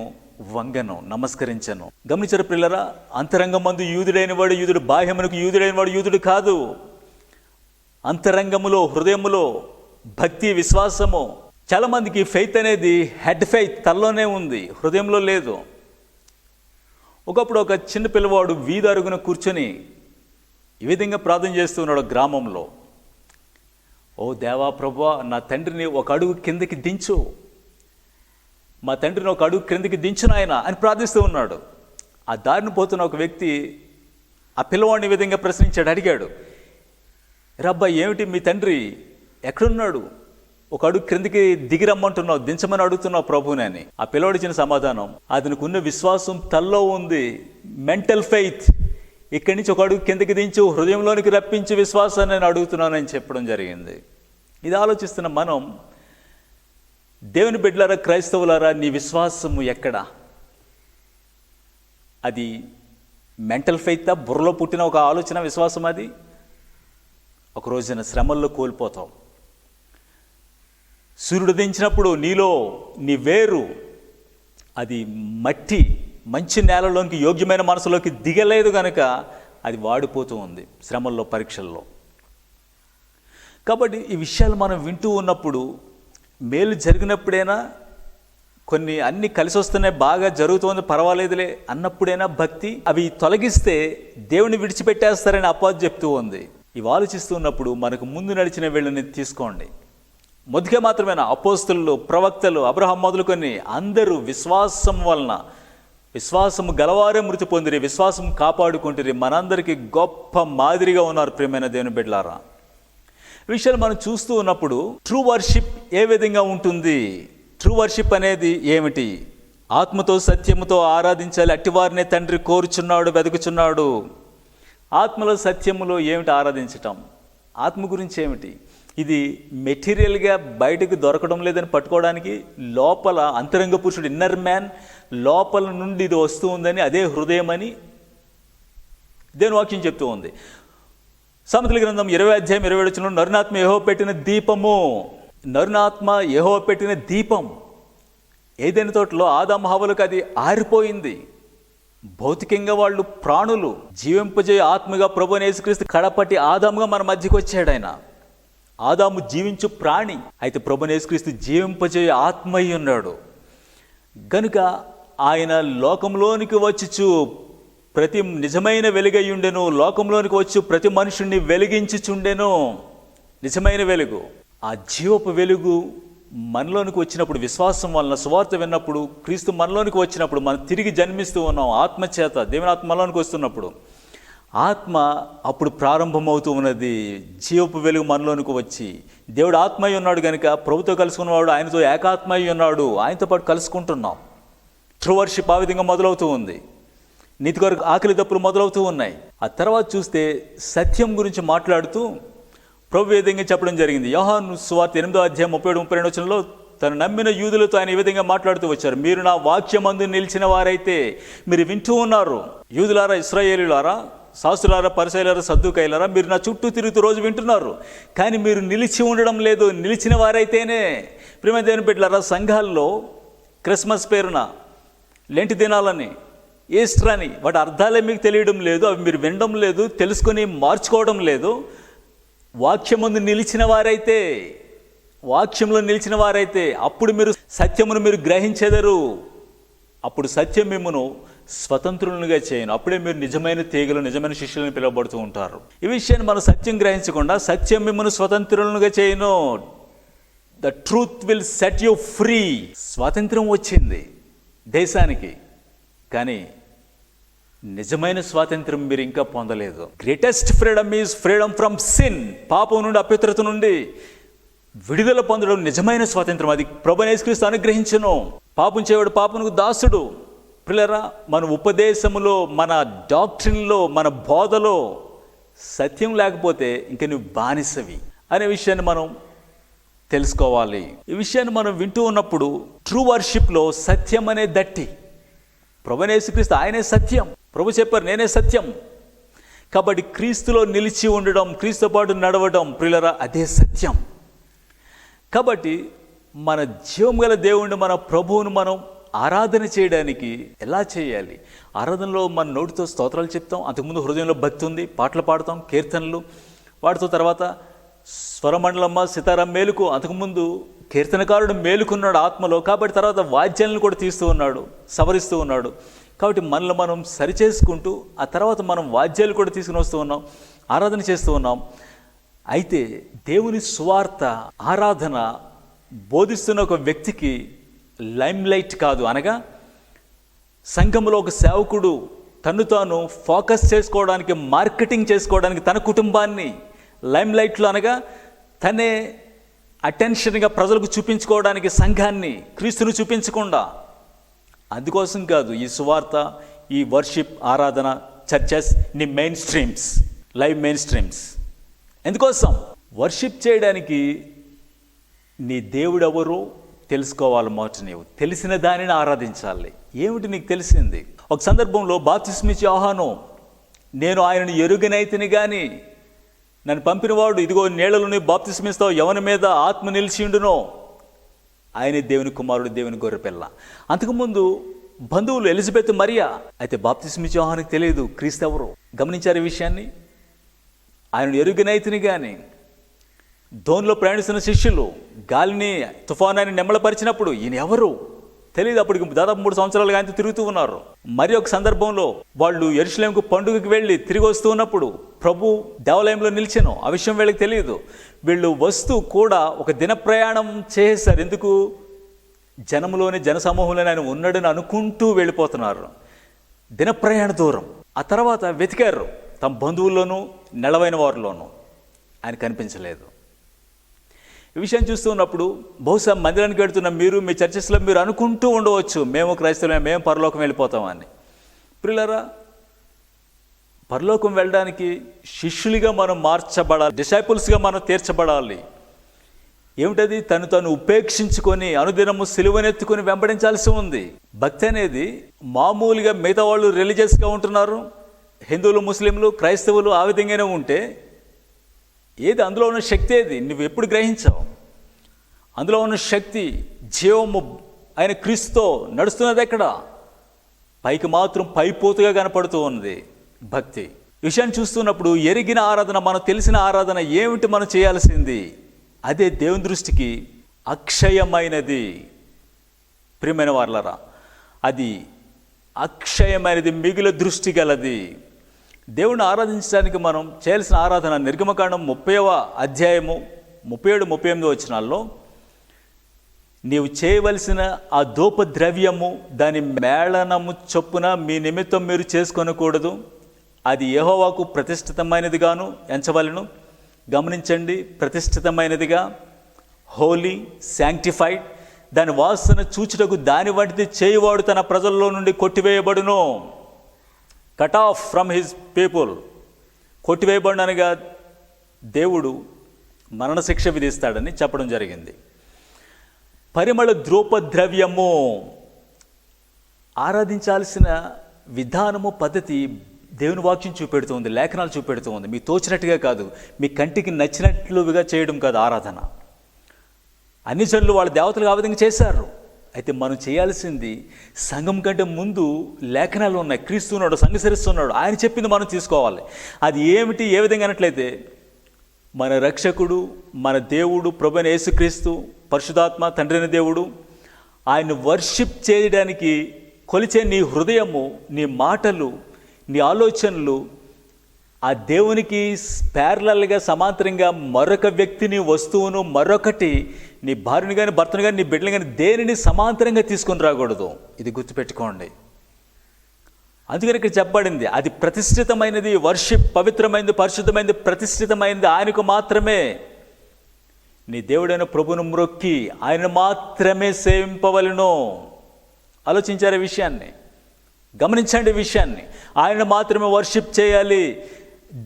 వంగను, నమస్కరించను. గమనించారు ప్రియులారా? అంతరంగమందు యూదుడైన వాడు యూదుడు, బాహ్యమునకు యూదుడైన వాడు యూదుడు కాదు. అంతరంగములో, హృదయములో భక్తి, విశ్వాసము. చాలా మందికి ఫెయిత్ అనేది హెడ్ ఫెయిత్, తల్లోనే ఉంది, హృదయంలో లేదు. ఒకప్పుడు ఒక చిన్న పిల్లవాడు వీధి అరుగున కూర్చొని ఈ విధంగా ప్రార్థన చేస్తున్నాడు గ్రామంలో. ఓ దేవా ప్రభువా, నా తండ్రిని ఒక అడుగు కిందకి దించు, మా తండ్రిని ఒక అడుగు క్రిందికి దించు నాయన అని ప్రార్థిస్తూ ఉన్నాడు. ఆ దారిని పోతున్న ఒక వ్యక్తి ఆ పిల్లవాడిని ఈ విధంగా ప్రశ్నించాడు, అడిగాడు, రబ్బా ఏమిటి మీ తండ్రి ఎక్కడున్నాడు? ఒక అడుగు క్రిందికి దిగిరమ్మంటున్నావు, దించమని అడుగుతున్నావు ప్రభుని అని. ఆ పిల్లవాడు ఇచ్చిన సమాధానం, అతనికి ఉన్న విశ్వాసం తల్లో ఉంది, మెంటల్ ఫెయిత్. ఇక్కడి నుంచి ఒక అడుగు కిందకి దించు, హృదయంలోనికి రప్పించి విశ్వాసాన్ని నేను అడుగుతున్నానని చెప్పడం జరిగింది. ఇది ఆలోచిస్తున్న మనం, దేవుని బిడ్డలారా, క్రైస్తవులారా, నీ విశ్వాసము ఎక్కడ? అది మెంటల్ ఫెయితా? బుర్రలో పుట్టిన ఒక ఆలోచన విశ్వాసం? అది ఒక రోజున శ్రమల్లో కోల్పోతావు. సూర్యుడు దించినప్పుడు నీలో నీ వేరు అది మట్టి, మంచి నేలలోకి, యోగ్యమైన మనసులోకి దిగలేదు కనుక అది వాడిపోతూ ఉంది శ్రమల్లో, పరీక్షల్లో. కాబట్టి ఈ విషయాలు మనం వింటూ ఉన్నప్పుడు, మేలు జరిగినప్పుడైనా, కొన్ని అన్ని కలిసి వస్తున్నాయి, బాగా జరుగుతుంది, పర్వాలేదులే అన్నప్పుడైనా భక్తి, అవి తొలగిస్తే దేవుని విడిచిపెట్టేస్తారని అపవాది చెప్తూ ఉంది. ఇవి ఆలోచిస్తూ ఉన్నప్పుడు మనకు ముందు నడిచిన వీళ్ళని తీసుకోండి. మొదటిగా మాత్రమేనా? అపోస్తలులు, ప్రవక్తలు, అబ్రహాం మొదలుకొని అందరూ విశ్వాసం వలన, విశ్వాసము గలవారే మృతి పొందిరి, విశ్వాసం కాపాడుకుంటురి, మనందరికీ గొప్ప మాదిరిగా ఉన్నారు ప్రియమైన దేవుని బిడ్డలారా. విషయాలు మనం చూస్తూ ఉన్నప్పుడు ట్రూ వర్షిప్ ఏ విధంగా ఉంటుంది? ట్రూ వర్షిప్ అనేది ఏమిటి? ఆత్మతో సత్యముతో ఆరాధించాలి, అట్టివారినే తండ్రి కోరుచున్నాడు, వెతుకుచున్నాడు. ఆత్మలో సత్యములో ఏమిటి ఆరాధించటం? ఆత్మ గురించి ఏమిటి? ఇది మెటీరియల్గా బయటకు దొరకడం లేదని పట్టుకోవడానికి లోపల అంతరంగ పురుషుడు, ఇన్నర్ మ్యాన్ లోపల నుండి ఇది వస్తూ ఉందని, అదే హృదయం అని దేవుని వాక్యం చెప్తూ ఉంది. సామెతల గ్రంథం 20:27 నరునాత్మ యెహోవా పెట్టిన దీపము. నరునాత్మ యెహోవా పెట్టిన దీపం. ఏదైనా తోటలో ఆదాము హవ్వలకు అది ఆరిపోయింది. భౌతికంగా వాళ్ళు ప్రాణులు, జీవింపజేయ ఆత్మగా ప్రభువైన యేసుక్రీస్తు కడపటి ఆదాముగా మన మధ్యకి వచ్చాడు. ఆయన ఆదాము జీవించు ప్రాణి, అయితే ప్రభువైన యేసుక్రీస్తు జీవింపజేయ ఆత్మ అయి ఉన్నాడు. గనుక ఆయన లోకంలోనికి వచ్చుచు ప్రతి నిజమైన వెలుగై ఉండెను, లోకంలోనికి వచ్చి ప్రతి మనుషుణ్ణి వెలిగించుచుండెను. నిజమైన వెలుగు, ఆ జీవపు వెలుగు మనలోనికి వచ్చినప్పుడు, విశ్వాసం వలన సువార్త విన్నప్పుడు, క్రీస్తు మనలోనికి వచ్చినప్పుడు మనం తిరిగి జన్మిస్తూ ఉన్నాం. ఆత్మచేత దేవుని ఆత్మ మనలోనికి వస్తున్నప్పుడు ఆత్మ అప్పుడు ప్రారంభమవుతూ ఉన్నది. జీవపు వెలుగు మనలోనికి వచ్చి, దేవుడు ఆత్మ అయి ఉన్నాడు కనుక ప్రభుతో కలుసుకున్నవాడు ఆయనతో ఏకాత్మ అయి ఉన్నాడు, ఆయనతో పాటు కలుసుకుంటున్నాం. ట్రూ వర్షిప్ ఆ విధంగా మొదలవుతూ ఉంది. నీతి కొరకు ఆకలి దప్పులు మొదలవుతూ ఉన్నాయి. ఆ తర్వాత చూస్తే సత్యం గురించి మాట్లాడుతూ ప్రభు ఈ విధంగా చెప్పడం జరిగింది. యోహాను సువార్త 8:37-32 తను నమ్మిన యూదులతో ఆయన ఈ విధంగా మాట్లాడుతూ వచ్చారు. మీరు నా వాక్యమందు నిలిచిన వారైతే, మీరు వింటూ ఉన్నారు. యూదులారా, ఇశ్రాయేలీయులారా, శాస్త్రులారా, పరిసయ్యులారా, సద్దూకయ్యులారా, మీరు నా చుట్టూ తిరుగుతూ రోజు వింటున్నారు, కానీ మీరు నిలిచి ఉండడం లేదు. నిలిచిన వారైతేనే. ప్రియమైన దేవుని బిడ్డలారా, సంఘాల్లో క్రిస్మస్ పేరున, లెంటి దినాలని, ఈస్టర్ అని, వాటి అర్థాలే మీకు తెలియడం లేదు, అవి మీరు వినడం లేదు, తెలుసుకొని మార్చుకోవడం లేదు. వాక్యమందు నిలిచిన వారైతే, వాక్యంలో నిలిచిన వారైతే అప్పుడు మీరు సత్యమును మీరు గ్రహించెదరు. అప్పుడు సత్యం మిమ్మును స్వతంత్రులుగా చేయను. అప్పుడే మీరు నిజమైన తీగలు, నిజమైన శిష్యులను పిలువబడుతూ ఉంటారు. ఈ విషయాన్ని మనం సత్యం గ్రహించకుండా సత్యం మిమ్మును స్వతంత్రులుగా చేయను. The truth will set you free. స్వాతంత్రం వచ్చింది దేశానికి, కానీ నిజమైన స్వాతంత్రం మీరు ఇంకా పొందలేదు. Greatest freedom is freedom from sin. పాపం నుండి, అపవిత్రత నుండి విడుదల పొందడం నిజమైన స్వాతంత్రం. అది ప్రభువైన యేసుక్రీస్తు అనుగ్రహించును. పాపం చేయవాడు పాపమునకు దాసుడు. పిల్లరా, మన ఉపదేశములో, మన డాక్ట్రిన్లో, మన బోధలో సత్యం లేకపోతే ఇంక నువ్వు బానిసవి అనే విషయాన్ని మనం తెలుసుకోవాలి. ఈ విషయాన్ని మనం వింటూ ఉన్నప్పుడు ట్రూ వర్షిప్లో సత్యం అనే దట్టి, ప్రభువైన యేసుక్రీస్తు ఆయనే సత్యం. ప్రభు చెప్పారు, నేనే సత్యం. కాబట్టి క్రీస్తులో నిలిచి ఉండడం, క్రీస్తుతో పాటు నడవడం, ప్రియులరా, అదే సత్యం. కాబట్టి మన జీవం గల దేవుణ్ణి, మన ప్రభువును మనం ఆరాధన చేయడానికి ఎలా చేయాలి? ఆరాధనలో మన నోటితో స్తోత్రాలు చెప్తాం, అంతకుముందు హృదయంలో భక్తి ఉంది, పాటలు పాడతాం, కీర్తనలు వాటితో, తర్వాత స్వరమండలమ్మ, సితారం మేలుకు, అంతకుముందు కీర్తనకారుడు మేలుకున్నాడు ఆత్మలో. కాబట్టి తర్వాత వాద్యాలను కూడా తీస్తూ ఉన్నాడు, సవరిస్తూ ఉన్నాడు. కాబట్టి మనల్ని మనం సరిచేసుకుంటూ ఆ తర్వాత మనం వాద్యాలు కూడా తీసుకుని వస్తూ ఉన్నాం, ఆరాధన చేస్తూ ఉన్నాం. అయితే దేవుని సువార్త, ఆరాధన బోధిస్తున్న ఒక వ్యక్తికి లైమ్ లైట్ కాదు. అనగా సంఘంలో ఒక సేవకుడు తను తాను ఫోకస్ చేసుకోవడానికి, మార్కెటింగ్ చేసుకోవడానికి తన కుటుంబాన్ని లైమ్ లైట్లో, అనగా తనే అటెన్షన్గా ప్రజలకు చూపించుకోవడానికి సంఘాన్ని, క్రీస్తును చూపించకుండా, అందుకోసం కాదు ఈ సువార్త, ఈ వర్షిప్, ఆరాధన, చర్చెస్, నీ main streams, live main streams. ఎందుకోసం? వర్షిప్ చేయడానికి నీ దేవుడు ఎవరో తెలుసుకోవాలి. మొదట నీవు తెలిసిన దానిని ఆరాధించాలి. ఏమిటి నీకు తెలిసింది? ఒక సందర్భంలో బాప్తిస్మిచ్చి యోహాను, నేను ఆయనను ఎరుగనైతిని కానీ నన్ను పంపినవాడు ఇదిగో నీళ్లలోని బాప్తిస్మిస్తావు, ఎవరి మీద ఆత్మ నిలిచిండునో ఆయనే దేవుని కుమారుడు, దేవుని గొర్రెపిల్ల. అంతకుముందు బంధువులు ఎలిజబెత్, మరియా. అయితే బాప్తిస్మిచ్చి యోహానుకు తెలియదు క్రీస్తు ఎవరు. గమనించారు ఈ విషయాన్ని? ఆయనను ఎరుగనైతిని కానీ, దోనిలో ప్రయాణిస్తున్న శిష్యులు గాలిని, తుఫానాన్ని నెమ్మలపరిచినప్పుడు ఈయన ఎవరు తెలియదు. అప్పటికి దాదాపు 3 సంవత్సరాలుగా ఆయనతో తిరుగుతూ ఉన్నారు. మరి ఒక సందర్భంలో వాళ్ళు యెరూషలేముకు పండుగకి వెళ్ళి తిరిగి వస్తూ ఉన్నప్పుడు ప్రభు దేవాలయంలో నిలిచాను. ఆ విషయం వీళ్ళకి తెలియదు. వీళ్ళు వస్తూ కూడా ఒక దిన ప్రయాణం చేశారు. ఎందుకు? జనంలోనే, జనసమూహంలోనే ఆయన ఉన్నాడని అనుకుంటూ వెళ్ళిపోతున్నారు. దిన ప్రయాణ దూరం. ఆ తర్వాత వెతికారు తమ బంధువుల్లోనూ, నెలవైన వారిలోనూ, ఆయన కనిపించలేదు. ఈ విషయం చూస్తూ ఉన్నప్పుడు బహుశా మందిరానికి వెళ్తున్న మీరు మీ చర్చెస్లో మీరు అనుకుంటూ ఉండవచ్చు, మేము క్రైస్తవులమే, మేము పరలోకం వెళ్ళిపోతామని. ప్రియులారా, పరలోకం వెళ్ళడానికి శిష్యులుగా మనం మార్చబడాలి, డిసైపుల్స్గా మనం తీర్చబడాలి. ఏమిటది? తను ఉపేక్షించుకొని అనుదినము సిలువనెత్తుకొని వెంబడించాల్సి ఉంది. భక్తి అనేది మామూలుగా మిగతా వాళ్ళు రిలీజియస్గా ఉంటున్నారు, హిందువులు, ముస్లింలు, క్రైస్తవులు ఆ విధంగానే ఉంటే ఏది అందులో ఉన్న శక్తి? ఏది నువ్వు ఎప్పుడు గ్రహించావు? అందులో ఉన్న శక్తి, జీవము ఆయన క్రీస్తుతో నడుస్తున్నది ఎక్కడ? పైకి మాత్రం పైపోతుగా కనపడుతూ ఉన్నది భక్తి. విషయాన్ని చూస్తున్నప్పుడు ఎరిగిన ఆరాధన, మనకు తెలిసిన ఆరాధన ఏమిటి మనం చేయాల్సింది? అదే దేవుని దృష్టికి అక్షయమైనది. ప్రియమైన వారలారా, అది అక్షయమైనది, మిగిలిన దృష్టి గలది. దేవుణ్ణి ఆరాధించడానికి మనం చేయాల్సిన ఆరాధన నిర్గమకాండం 30వ అధ్యాయము 37-38 వచనాల్లో నీవు చేయవలసిన ఆ ధూపద్రవ్యము దాని మేళనము చొప్పున మీ నిమిత్తం మీరు చేసుకొనకూడదు, అది యెహోవాకు ప్రతిష్ఠితమైనదిగాను ఎంచవలెను. గమనించండి, ప్రతిష్ఠితమైనదిగా, హోలీ, శాంక్టిఫైడ్. దాని వాసన చూచుటకు దాని వంటిది చేయువాడు తన ప్రజల్లో నుండి కొట్టివేయబడును. Cut off from his people. కొట్టివేయబడినగా దేవుడు మరణశిక్ష విధిస్తాడని చెప్పడం జరిగింది. పరిమళ ధూపద్రవ్యము, ఆరాధించాల్సిన విధానము, పద్ధతి దేవుని వాక్యం చూపెడుతుంది, లేఖనాలు చూపెడుతుంది. మీకు తోచినట్టుగా కాదు, మీ కంటికి నచ్చినట్లుగా చేయడం కాదు ఆరాధన. అన్ని జనులు వాళ్ళ దేవతలు ఆ విధంగా చేశారు. అయితే మనం చేయాల్సింది, సంఘం కంటే ముందు లేఖనాలు ఉన్నాయి, క్రీస్తు ఉన్నాడు, సంఘసరిస్తున్నాడు, ఆయన చెప్పింది మనం తీసుకోవాలి. అది ఏమిటి, ఏ విధంగా అన్నట్లయితే మన రక్షకుడు, మన దేవుడు, ప్రభువైన యేసుక్రీస్తు, పరిశుద్ధాత్మ, తండ్రి అయిన దేవుడు, ఆయన వర్షిప్ చేయడానికి కొలిచే నీ హృదయము, నీ మాటలు, నీ ఆలోచనలు ఆ దేవునికి ప్యారలల్గా, సమాంతరంగా మరొక వ్యక్తిని, వస్తువును, మరొకటి నీ భార్యని కానీ, భర్తను కానీ, నీ బిడ్డని కానీ దేనిని సమాంతరంగా తీసుకొని రాకూడదు. ఇది గుర్తుపెట్టుకోండి. అందుకని ఇక్కడ చెప్పబడింది, అది ప్రతిష్ఠితమైనది, వర్షిప్ పవిత్రమైనది, పరిశుద్ధమైనది, ప్రతిష్ఠితమైనది ఆయనకు మాత్రమే. నీ దేవుడైన ప్రభువును మ్రొక్కి ఆయన మాత్రమే సేవింపవలెను. ఆలోచించారు ఈ విషయాన్ని, గమనించండి ఈ విషయాన్ని. ఆయన మాత్రమే వర్షిప్ చేయాలి.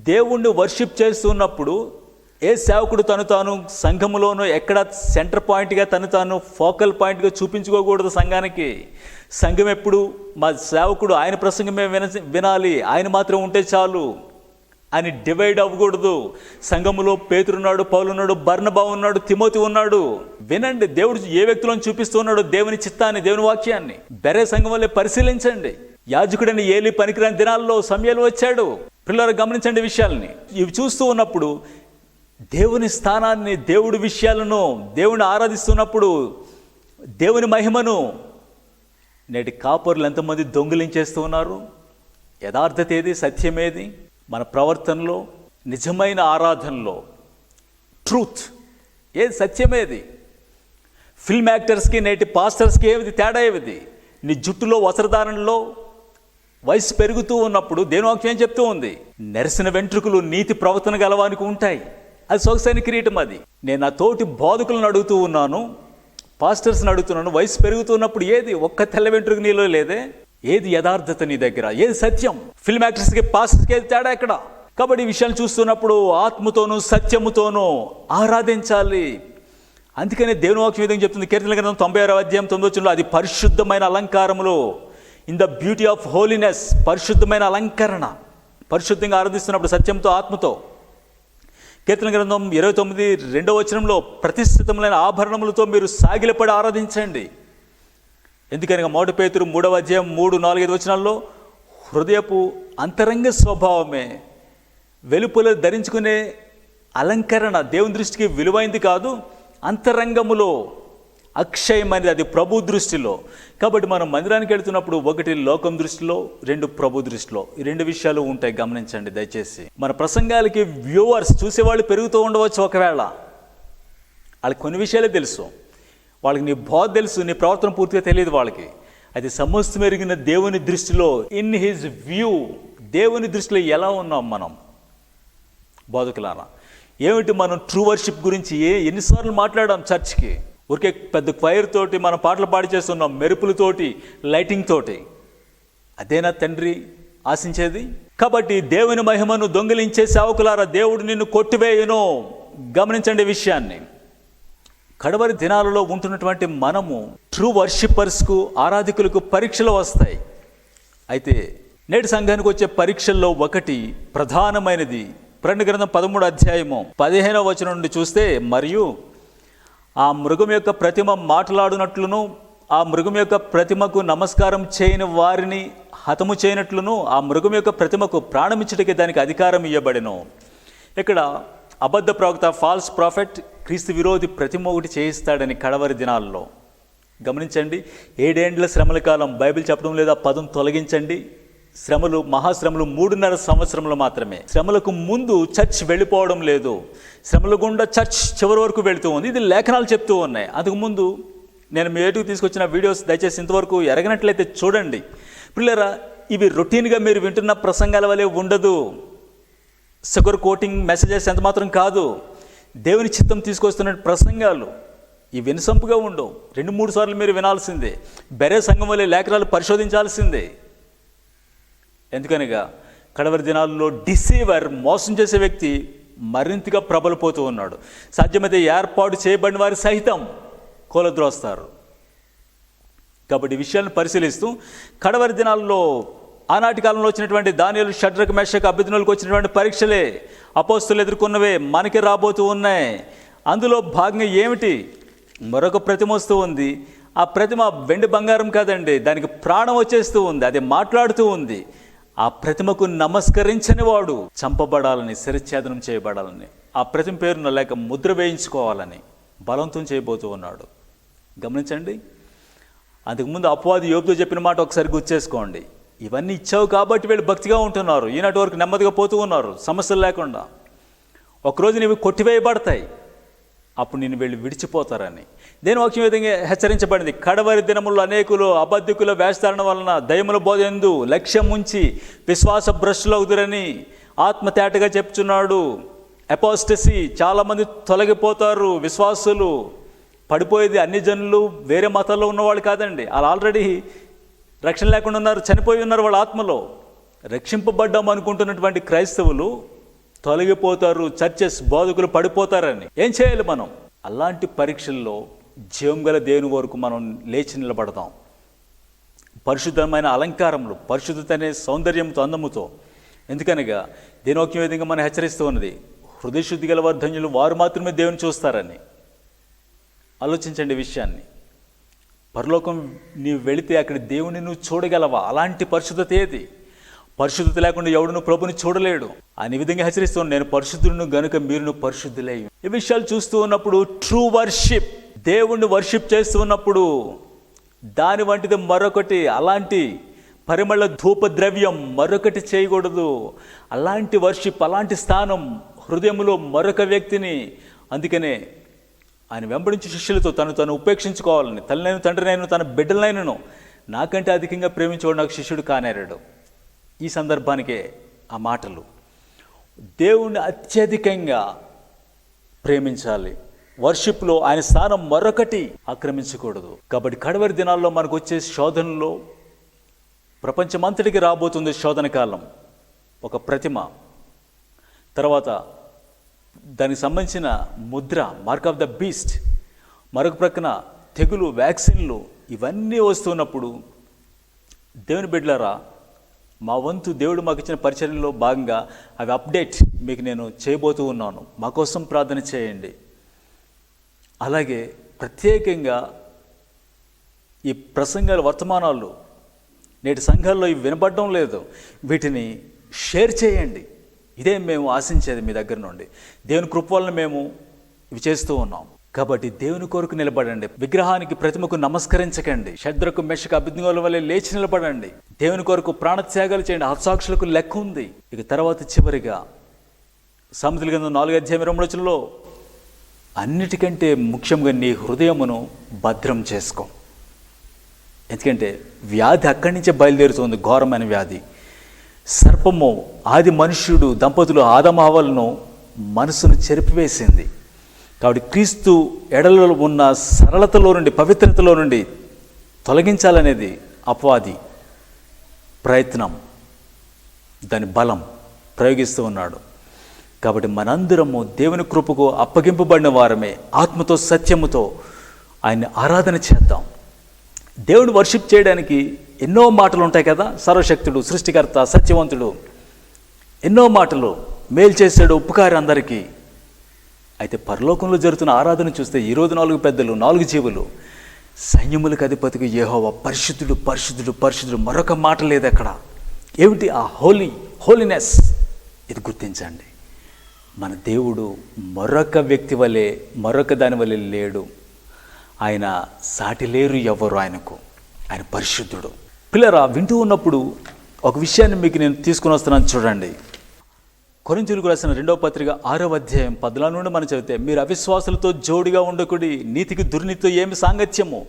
దేవుణ్ణి వర్షిప్ చేస్తున్నప్పుడు ఏ సేవకుడు తాను సంఘములోనూ ఎక్కడ సెంటర్ పాయింట్గా తాను ఫోకల్ పాయింట్గా చూపించుకోకూడదు సంఘానికి. సంఘం ఎప్పుడు మా సేవకుడు ఆయన ప్రసంగమే వినాలి, ఆయన మాత్రం ఉంటే చాలు అని డివైడ్ అవ్వకూడదు. సంఘములో పేతురున్నాడు, పౌలున్నాడు, బర్నబా ఉన్నాడు, తిమోతి ఉన్నాడు. వినండి, దేవుడు ఏ వ్యక్తులను చూపిస్తూ ఉన్నాడు, దేవుని చిత్తాన్ని, దేవుని వాక్యాన్ని. బెరే సంఘం వల్లే పరిశీలించండి. యాజకుడని ఏలి పనికిరాని దినాల్లో సమయాలు వచ్చాడు. పిల్లలు గమనించండి విషయాలని. ఇవి చూస్తూ ఉన్నప్పుడు దేవుని స్థానాన్ని, దేవుడి విషయాలను, దేవుని ఆరాధిస్తున్నప్పుడు దేవుని మహిమను నేటి కాపరులు ఎంతమంది దొంగిలించేస్తూ ఉన్నారు. యథార్థత ఏది, సత్యమేది, మన ప్రవర్తనలో, నిజమైన ఆరాధనలో ట్రూత్ ఏది, సత్యమేది. ఫిల్మ్ యాక్టర్స్కి నేటి పాస్టర్స్కి ఏమిది తేడా? ఏమిది? నీ జుట్టులో, వస్త్రధారణలో వయసు పెరుగుతూ ఉన్నప్పుడు దేవుని వాక్యం ఏం చెప్తూ ఉంది? నెరసిన వెంట్రుకలు నీతి ప్రవర్తన గలవానికి ఉంటాయి, అది సొగసైన కిరీటం. అది నేను నా తోటి బోధకులను అడుగుతూ ఉన్నాను, పాస్టర్స్ని అడుగుతున్నాను, వయసు పెరుగుతున్నప్పుడు ఏది ఒక్క తెల్ల వెంట్రుక నీలో లేదే? ఏది యథార్థత నీ దగ్గర? ఏది సత్యం? ఫిల్మ్ యాక్టర్స్కి, పాస్టర్స్కి ఏది తేడా ఎక్కడ? కాబట్టి ఈ విషయాలు చూస్తున్నప్పుడు ఆత్మతోనూ సత్యముతోనూ ఆరాధించాలి. అందుకనే దేవుని వాక్యం విధంగా చెప్తుంది, కీర్తనల గ్రంథం 96వ అధ్యాయం 9వ వచనంలో, అది పరిశుద్ధమైన అలంకారములు, in the beauty of holiness, పరిశుద్ధమైన అలంకరణ. పరిశుద్ధంగా ఆరాధిస్తున్నప్పుడు సత్యంతో, ఆత్మతో. కీర్తన గ్రంథం 29:2వ వచనంలో, ప్రతిష్ఠితమైన ఆభరణములతో మీరు సాగిలపడి ఆరాధించండి. ఎందుకనగా 1 పేతురు 3వ అధ్యాయం 3, 4, 5 వచనాల్లో, హృదయపు అంతరంగ స్వభావమే వెలుపల ధరించుకునే అలంకరణ దేవుని దృష్టికి విలువైంది కాదు, అంతరంగములో అక్షయమైనది, అది ప్రభు దృష్టిలో. కాబట్టి మనం మందిరానికి వెళ్తున్నప్పుడు 1 లోకం దృష్టిలో, 2 ప్రభు దృష్టిలో, ఈ 2 విషయాలు ఉంటాయి. గమనించండి దయచేసి. మన ప్రసంగాలకి వ్యూవర్స్, చూసేవాళ్ళు పెరుగుతూ ఉండవచ్చు. ఒకవేళ వాళ్ళకి కొన్ని విషయాలే తెలుసు, వాళ్ళకి నీ బోధ తెలుసు, నీ ప్రవర్తన పూర్తిగా తెలియదు వాళ్ళకి. అది సమస్తం ఎరిగిన దేవుని దృష్టిలో, ఇన్ హిజ్ వ్యూ, దేవుని దృష్టిలో ఎలా ఉన్నాం మనం బోధకులారా? ఏమిటి మనం ట్రూ వర్షిప్ గురించి ఎన్నిసార్లు మాట్లాడాం చర్చ్కి? ఊరికే పెద్ద క్వైర్ తోటి మనం పాటలు పాడి చేస్తున్నాం, మెరుపులతోటి, లైటింగ్ తోటి. అదేనా తండ్రి ఆశించేది? కాబట్టి దేవుని మహిమను దొంగిలించే సేవకులారా, దేవుడు నిన్ను కొట్టివేయును. గమనించండి విషయాన్ని. కడవరి దినాలలో ఉంటున్నటువంటి మనము ట్రూ వర్షిప్పర్స్కు, ఆరాధికులకు పరీక్షలు వస్తాయి. అయితే నేటి సంఘానికి వచ్చే పరీక్షల్లో ఒకటి ప్రధానమైనది. ప్రకటన గ్రంథం 13వ అధ్యాయము 15వ వచనం నుండి చూస్తే, మరియు ఆ మృగం యొక్క ప్రతిమ మాట్లాడునట్లును, ఆ మృగం యొక్క ప్రతిమకు నమస్కారం చేయని వారిని హతము చేయనట్లును, ఆ మృగం యొక్క ప్రతిమకు ప్రాణమిచ్చుటకి దానికి అధికారం ఇవ్వబడెను. ఇక్కడ అబద్ధ ప్రవక్త, ఫాల్స్ ప్రాఫెట్, క్రీస్తు విరోధి ప్రతిమ ఒకటి చేయిస్తాడని కడవరి దినాల్లో. గమనించండి, 7 ఏండ్ల శ్రమల కాలం బైబిల్ చెప్పడం లేదా పదం తొలగించండి. శ్రమలు, మహాశ్రమలు 3.5 సంవత్సరములు మాత్రమే. శ్రమలకు ముందు చర్చ్ వెళ్ళిపోవడం లేదు, శ్రమల గుండా చర్చ్ చివరి వరకు వెళుతూ ఉంది. ఇది లేఖనాలు చెప్తూ ఉన్నాయి. అంతకుముందు నేను మీ ఎటుకు తీసుకొచ్చిన వీడియోస్ దయచేసి ఇంతవరకు ఎరగనట్లయితే చూడండి. పిల్లరా, ఇవి రొటీన్గా మీరు వింటున్న ప్రసంగాల వలె ఉండదు. షుగర్ కోటింగ్ మెసేజెస్ ఎంత మాత్రం కాదు. దేవుని చిత్తం తీసుకొస్తున్న ప్రసంగాలు ఇవి వినసంపుగా ఉండవు. 2-3 సార్లు మీరు వినాల్సిందే. బెరే సంఘం వలె లేఖనాలు పరిశోధించాల్సిందే. ఎందుకనగా కడవరి దినాల్లో డిసీవర్, మోసం చేసే వ్యక్తి మరింతగా ప్రబలిపోతూ ఉన్నాడు. సాధ్యమైతే ఏర్పాటు చేయబడిన వారి సహితం కూలద్రోస్తారు. కాబట్టి ఈ విషయాలను పరిశీలిస్తూ కడవరి దినాల్లో ఆనాటి కాలంలో వచ్చినటువంటి దానియేలు, షడ్రకు, మెషకు, అబేద్నెగోలకు వచ్చినటువంటి పరీక్షలే అపోస్తలులు ఎదుర్కొన్నవే మనకి రాబోతూ ఉన్నాయి. అందులో భాగంగా ఏమిటి? మరొక ప్రతిమ వస్తూ ఉంది. ఆ ప్రతిమ వెండి బంగారం కాదండి, దానికి ప్రాణం వచ్చేస్తూ ఉంది, అది మాట్లాడుతూ ఉంది. ఆ ప్రతిమకు నమస్కరించని వాడు చంపబడాలని, శిరఛేదనం చేయబడాలని, ఆ ప్రతిమ పేరున లేక ముద్ర వేయించుకోవాలని బలవంతం చేయబోతూ ఉన్నాడు. గమనించండి. అంతకుముందు అపవాది యోబుతో చెప్పిన మాట ఒకసారి గుర్తుచేసుకోండి. ఇవన్నీ ఇచ్చావు కాబట్టి వీళ్ళు భక్తిగా ఉంటున్నారు, ఈనాటి వరకు నెమ్మదిగా పోతూ ఉన్నారు సమస్యలు లేకుండా. ఒకరోజు నీవు కొట్టివేయబడతాయి, అప్పుడు నేను వీళ్ళు విడిచిపోతారని దేని వాక్యం విధంగా హెచ్చరించబడింది. కడవరి దినముల్లో అనేకులు అబద్ధికుల వేస్తారణ వలన దయముల బోధెందు లక్ష్యం ఉంచి విశ్వాస భ్రష్టులవుదురని ఆత్మతేటగా చెప్తున్నాడు. అపోస్టసీ, చాలామంది తొలగిపోతారు. విశ్వాసులు పడిపోయేది అన్ని జనులు వేరే మతాల్లో ఉన్నవాళ్ళు కాదండి. వాళ్ళు ఆల్రెడీ రక్షణ లేకుండా ఉన్నారు, చనిపోయి ఉన్నారు. వాళ్ళ ఆత్మలో రక్షింపబడ్డాం అనుకుంటున్నటువంటి క్రైస్తవులు తొలగిపోతారు. చర్చెస్, బోధకులు పడిపోతారని ఏం చేయాలి మనం? అలాంటి పరీక్షల్లో జీవం గల దేవుని వరకు మనం లేచి నిలబడతాం. పరిశుద్ధమైన అలంకారములు, పరిశుద్ధత అనే సౌందర్యంతో, అందముతో. ఎందుకనగా దేని వాక్యం విధంగా మనం హెచ్చరిస్తూ ఉన్నది, హృదయశుద్ధి గల వారు ధన్యులు, వారు మాత్రమే దేవుని చూస్తారని. ఆలోచించండి విషయాన్ని. పరలోకం నీవు వెళితే అక్కడ దేవుని నువ్వు చూడగలవా? అలాంటి పరిశుద్ధత ఏది? పరిశుద్ధత లేకుండా ఎవడును ప్రభుని చూడలేడు అని విధంగా హెచ్చరిస్తున్నాను. నేను పరిశుద్ధులను గనుక మీరును పరిశుద్ధులై. ఈ విషయాలు చూస్తూ ఉన్నప్పుడు ట్రూ వర్షిప్, దేవుణ్ణి వర్షిప్ చేస్తూ ఉన్నప్పుడు దాని వంటిది మరొకటి, అలాంటి పరిమళ ధూప ద్రవ్యం మరొకటి చేయకూడదు. అలాంటి వర్షిప్, అలాంటి స్థానం హృదయంలో మరొక వ్యక్తిని. అందుకనే ఆయన వెంబడించి శిష్యులతో తను ఉపేక్షించుకోవాలని, తల్లినైనా తండ్రినైనా తన బిడ్డలైనను నాకంటే అధికంగా ప్రేమించేవాడు నాకు శిష్యుడు కానేరాడు. ఈ సందర్భానికే ఆ మాటలు. దేవుణ్ణి అత్యధికంగా ప్రేమించాలి. వర్షిప్లో ఆయన స్థానం మరొకటి ఆక్రమించకూడదు. కాబట్టి కడవరి దినాల్లో మనకు వచ్చే శోధనలో ప్రపంచమంతటికి రాబోతుంది శోధన కాలం. ఒక ప్రతిమ, తర్వాత దానికి సంబంధించిన Mudra, mark of the beast, మరొక ప్రక్కన తెగులు, వ్యాక్సిన్లు, ఇవన్నీ వస్తున్నప్పుడు దేవుని బిడ్డలారా, మా వంతు దేవుడు మాకు ఇచ్చిన పరిచర్యలో భాగంగా అవి అప్డేట్ మీకు నేను చేయబోతూ ఉన్నాను. మా కోసం ప్రార్థన చేయండి. అలాగే ప్రత్యేకంగా ఈ ప్రసంగాలు, వర్తమానాలు నేటి సంఘాల్లో ఇవి వినపడడం లేదు, వీటిని షేర్ చేయండి. ఇదే మేము ఆశించేది మీ దగ్గర నుండి. దేవుని కృప వలన మేము ఇవి చేస్తూ ఉన్నాం. కాబట్టి దేవుని కొరకు నిలబడండి. విగ్రహానికి, ప్రతిమకు నమస్కరించకండి. షడ్రకు, మెషకు, అబేద్నెగోల వలె లేచి నిలబడండి. దేవుని కొరకు ప్రాణత్యాగాలు చేయండి. హతసాక్షులకు లెక్క ఉంది. ఇక తర్వాత చివరిగా సామెతల గ్రంథం 4:23 అన్నిటికంటే ముఖ్యంగా నీ హృదయమును భద్రం చేసుకో. ఎందుకంటే వ్యాధి అక్కడి నుంచే బయలుదేరుతుంది, ఘోరమైన వ్యాధి. సర్పము, ఆది మనుష్యుడు దంపతులు ఆదము హవ్వలను మనసును చెరిపివేసింది. కాబట్టి క్రీస్తు ఎడలలో ఉన్న సరళతలో నుండి, పవిత్రతలో నుండి తొలగించాలనేది అపవాది ప్రయత్నం, దాని బలం ప్రయోగిస్తూ ఉన్నాడు. కాబట్టి మనందరము దేవుని కృపకు అప్పగింపబడిన వారమే ఆత్మతో సత్యముతో ఆయన్ని ఆరాధన చేద్దాం. దేవుని వర్షిప్ చేయడానికి ఎన్నో మాటలు ఉంటాయి కదా. సర్వశక్తుడు, సృష్టికర్త, సత్యవంతుడు, ఎన్నో మాటలు, మేలు చేశాడు, ఉపకారి అందరికీ. అయితే పరలోకంలో జరుగుతున్న ఆరాధన చూస్తే ఈరోజు 4 పెద్దలు, 4 జీవులు, సైన్యములకు అధిపతికి యెహోవా పరిశుద్ధుడు, పరిశుద్ధుడు, పరిశుద్ధుడు, మరొక మాట లేదు అక్కడ. ఏమిటి ఆ హోలీనెస్? ఇది గుర్తించండి. మన దేవుడు మరొక వ్యక్తి వలె, మరొక దాని వలె లేడు. ఆయన సాటి లేరు ఎవరు ఆయనకు. ఆయన పరిశుద్ధుడు. పిల్లరా, వింటూ ఉన్నప్పుడు ఒక విషయాన్ని మీకు నేను తీసుకుని వస్తున్నాను, చూడండి. కొరింథీయులకు రాసిన 2వ పత్రిక 6వ అధ్యాయం 14 నుండి మనం చదివితే, మీరు అవిశ్వాసులతో జోడిగా ఉండకుడి, నీతికి దుర్నీతితో ఏమి సాంగత్యము,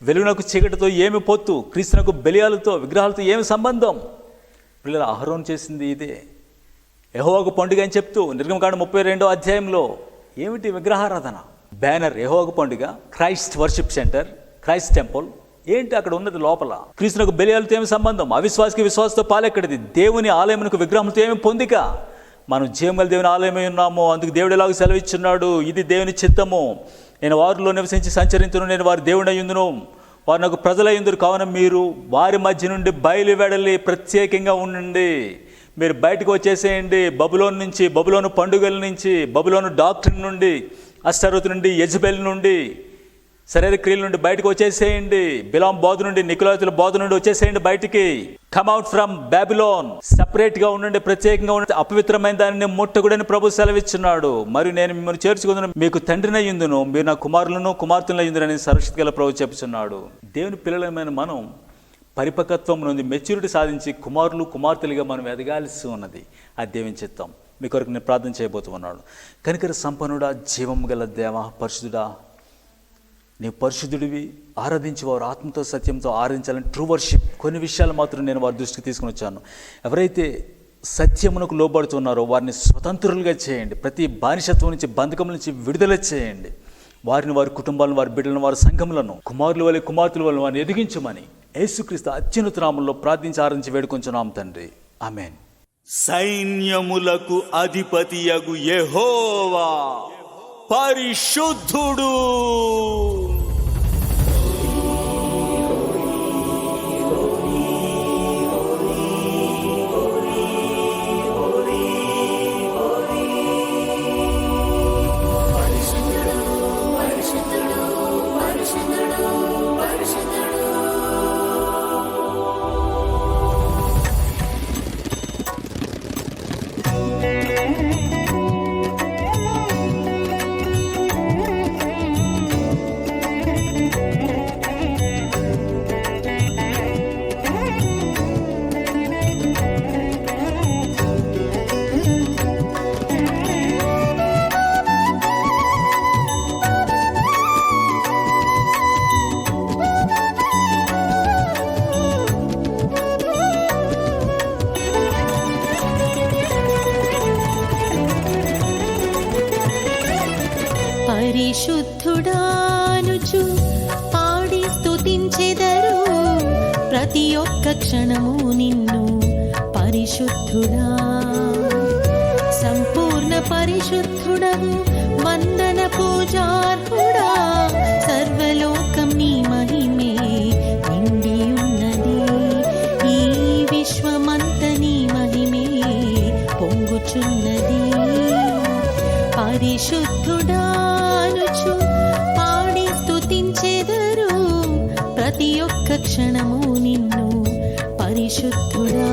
వెలుగునకు చీకటితో ఏమి పొత్తు, క్రీస్తునకు బలియాలతో విగ్రహాలతో ఏమి సంబంధం. పిల్లలు, అహరోను చేసింది ఇదే. యెహోవాకు పండుగ అని చెప్తూ నిర్గమకాండం 32వ అధ్యాయంలో ఏమిటి విగ్రహారాధన? బ్యానర్ యెహోవాకు పండుగ, Christ worship centre, Christ temple. ఏంటి అక్కడ ఉన్నది లోపల? క్రీస్తునకు బలియాలతో ఏమి సంబంధం? అవిశ్వాసకి విశ్వాసతో పాలెక్కడిది? దేవుని ఆలయమునకు విగ్రహంతో ఏమి పొందిక? మనం జీవగల దేవుని ఆలయమై ఉన్నాము, అందుకు దేవుడు ఎలాగో సెలవిచ్చున్నాడు, ఇది దేవుని చిత్తము, నేను వారిలో నివసించి సంచరించును, నేను వారి దేవుడై యుందును, వారు నాకు ప్రజలై యుందురు, కావున మీరు వారి మధ్య నుండి బయలు వెడలి ప్రత్యేకంగా ఉండండి. మీరు బయటకు వచ్చేసేయండి. బబులోను నుంచి, బబులోను పండుగల నుంచి, బబులోను డాక్టరీన్ నుండి, అష్టరోతు నుండి, యెజబెల్ నుండి, శరీర క్రియల నుండి బయటకు వచ్చేసేయండి. బిలాం బోధ నుండి, నికోలాతుల బోధ నుండి వచ్చేసేయండి బయటికి. Come out from Babylon. సపరేట్గా ఉండండి, ప్రత్యేకంగా ఉండండి, అపవిత్రమైన దానిని ముట్టకూడని ప్రభు సెలవిచ్చున్నాడు. మరియు నేను మిమ్మల్ని చేర్చుకుందును, మీకు తండ్రినయ్యుందును, మీరు నా కుమారులను కుమార్తెలయ్యుందునని సరస్వతి గల ప్రభు చెప్పుచున్నాడు. దేవుని పిల్లలమైన మనం పరిపక్వత్వం నుండి మెచ్యూరిటీ సాధించి కుమారులు కుమార్తెలుగా మనం ఎదగాల్సి ఉన్నది. అది దేవుని చిత్తం. మీ కొరకు నేను ప్రార్థన చేయబోతున్నాడు. కనికర సంపన్నుడా, జీవము గల దేవా, పరిశుద్ధుడా, నీ పరిశుద్ధుడివి, ఆరాధించి వారు ఆత్మతో సత్యంతో ఆరాధించాలని ట్రూ వర్షిప్. కొన్ని విషయాలు మాత్రం నేను వారి దృష్టికి తీసుకుని వచ్చాను. ఎవరైతే సత్యమునకు లోబడుతున్నారో వారిని స్వతంత్రులుగా చేయండి. ప్రతి బానిసత్వం నుంచి, బంధకం నుంచి విడుదల చేయండి. వారిని, వారి కుటుంబాలను, వారి బిడ్డలను, వారి సంఘములను కుమారుల వలె, కుమార్తెల వలె వారిని ఎదిగించమని యేసుక్రీస్తు అత్యున్నత నామములో ప్రార్థించి ఆరాధించి వేడుకొంచున్నాం తండ్రి, ఆమేన్. సైన్యములకు అధిపతియగు యెహోవా పరిశుద్ధుడు. పరిశుద్ధుడానుచు పాడి స్తుతించెదరు, ప్రతి ఒక్క క్షణము నిన్ను పరిశుద్ధుడా. సంపూర్ణ పరిశుద్ధుడవు, వందన పూజార్హుడా. సర్వలోకం నీ మహిమే నిండి ఉన్నది, ఈ విశ్వమంత నీ మహిమే పొంగుచున్నది. పరిశుద్ధుడానుచు పాడి స్తుతించెదరు, ప్రతి ఒక్క క్షణము నిన్ను పరిశుద్ధుడా.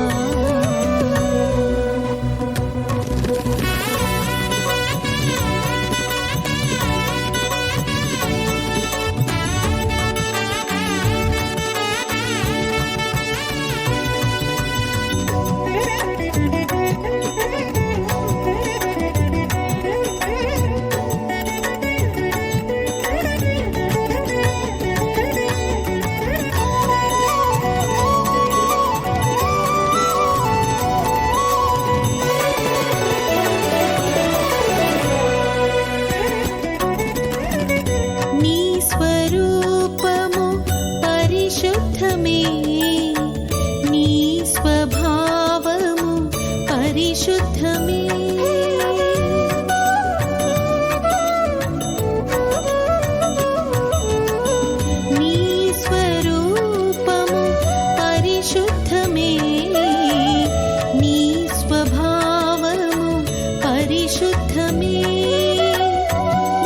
పరిశుద్ధమే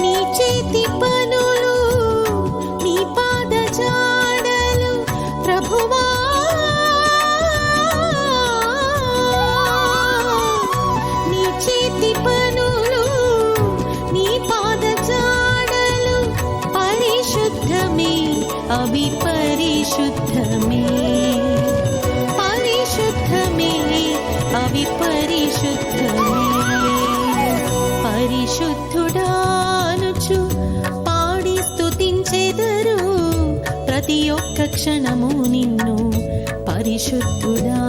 నీ చేతి పనులు నీ పాద జాడలు ప్రభువా నీ చేతి పనులు నీ పాద జాడలు పరిశుద్ధమే అవి పరిశుద్ధమే పరిశుద్ధమే అవి పరిశుద్ధమే పరిశుద్ధుడానుచు పాడి స్తుతించెదరు ప్రతి ఒక్క క్షణము నిన్ను పరిశుద్ధుడా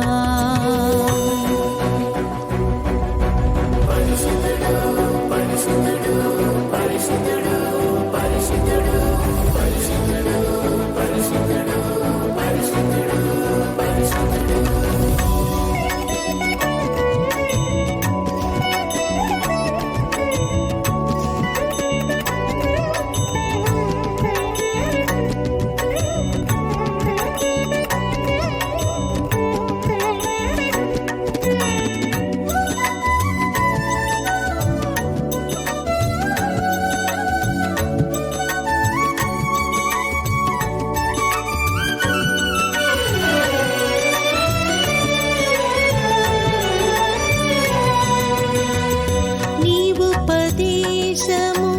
నీవుపదేశము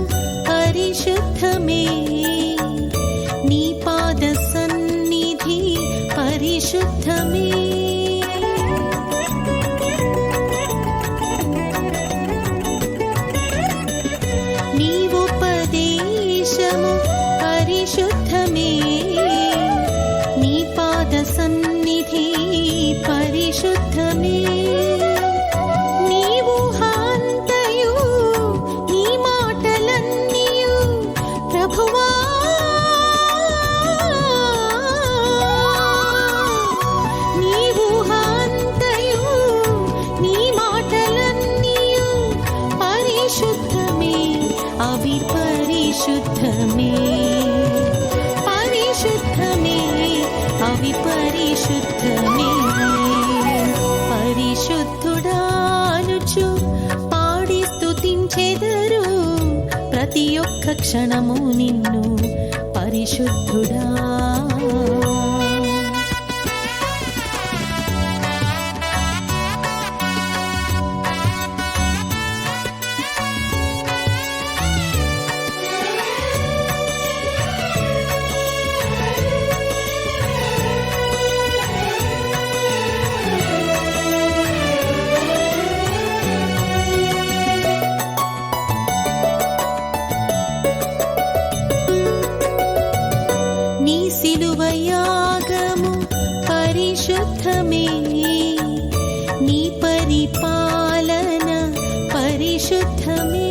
పరిశుద్ధమే నీ పాద సన్నిధి పరిశుద్ధమే నీవుపదేశము పరిశుద్ధమే నీ పాద సన్నిధి పరిశుద్ధమే నీవు హాంతయు నీ మాటలన్నీయు ప్రభువా నీవు హాంతయు నీ మాటలన్నీయు పరిశుద్ధమే అవి పరిశుద్ధమే పరిశుద్ధమే అవి పరిశుద్ధమే పరిశుద్ధుడానుచు పాడి స్తుతించెదరు ప్రతి ఒక్క క్షణము నిన్ను పరిశుద్ధుడా నీ సిలువ యాగము పరిశుద్ధమే నీ పరిపాలన పరిశుద్ధమే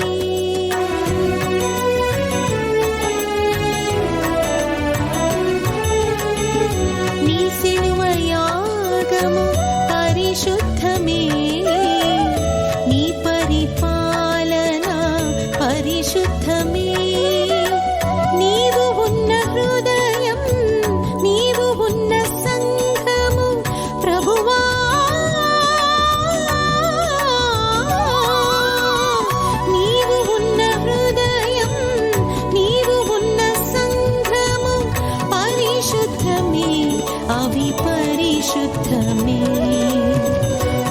నీ సిలువ యాగము పరిశుద్ధమే నీ పరిపాలన పరిశుద్ధమే నీవు ఉన్న హృదయం నీవు ఉన్న సంఘము ప్రభువా నీవు ఉన్న హృదయం నీవు ఉన్న సంఘము పరిశుద్ధమే అవి పరిశుద్ధమే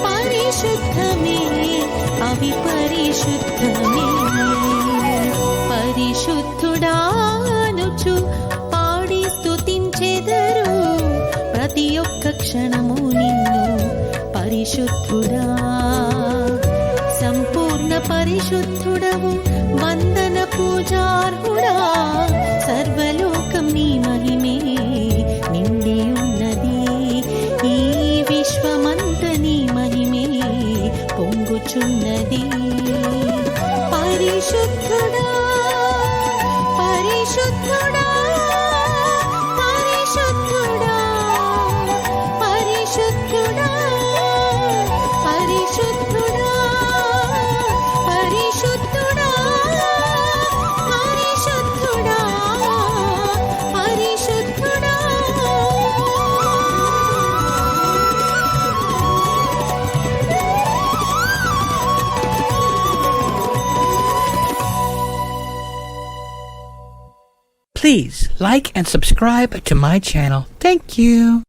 పరిశుద్ధమే అవి పరిశుద్ధమే పరిశుద్ధుడానుచు పాడి స్తుతించెదరు ప్రతి ఒక్క క్షణము నిన్ను పరిశుద్ధుడా సంపూర్ణ పరిశుద్ధుడవు వందన పూజార్హుడా సర్వలోకం నీ మహిమే నిండి ఉన్నది ఈ విశ్వమంత నీ మహిమే పొంగుచున్నది పరిశుద్ధుడా పరిశుద్ధుడా పరిశుద్ధుడా పరిశుద్ధుడా పరిశుద్ధుడా పరిశుద్ధుడా పరిశుద్ధుడా పరిశుద్ధుడా Please like and subscribe to my channel. Thank you.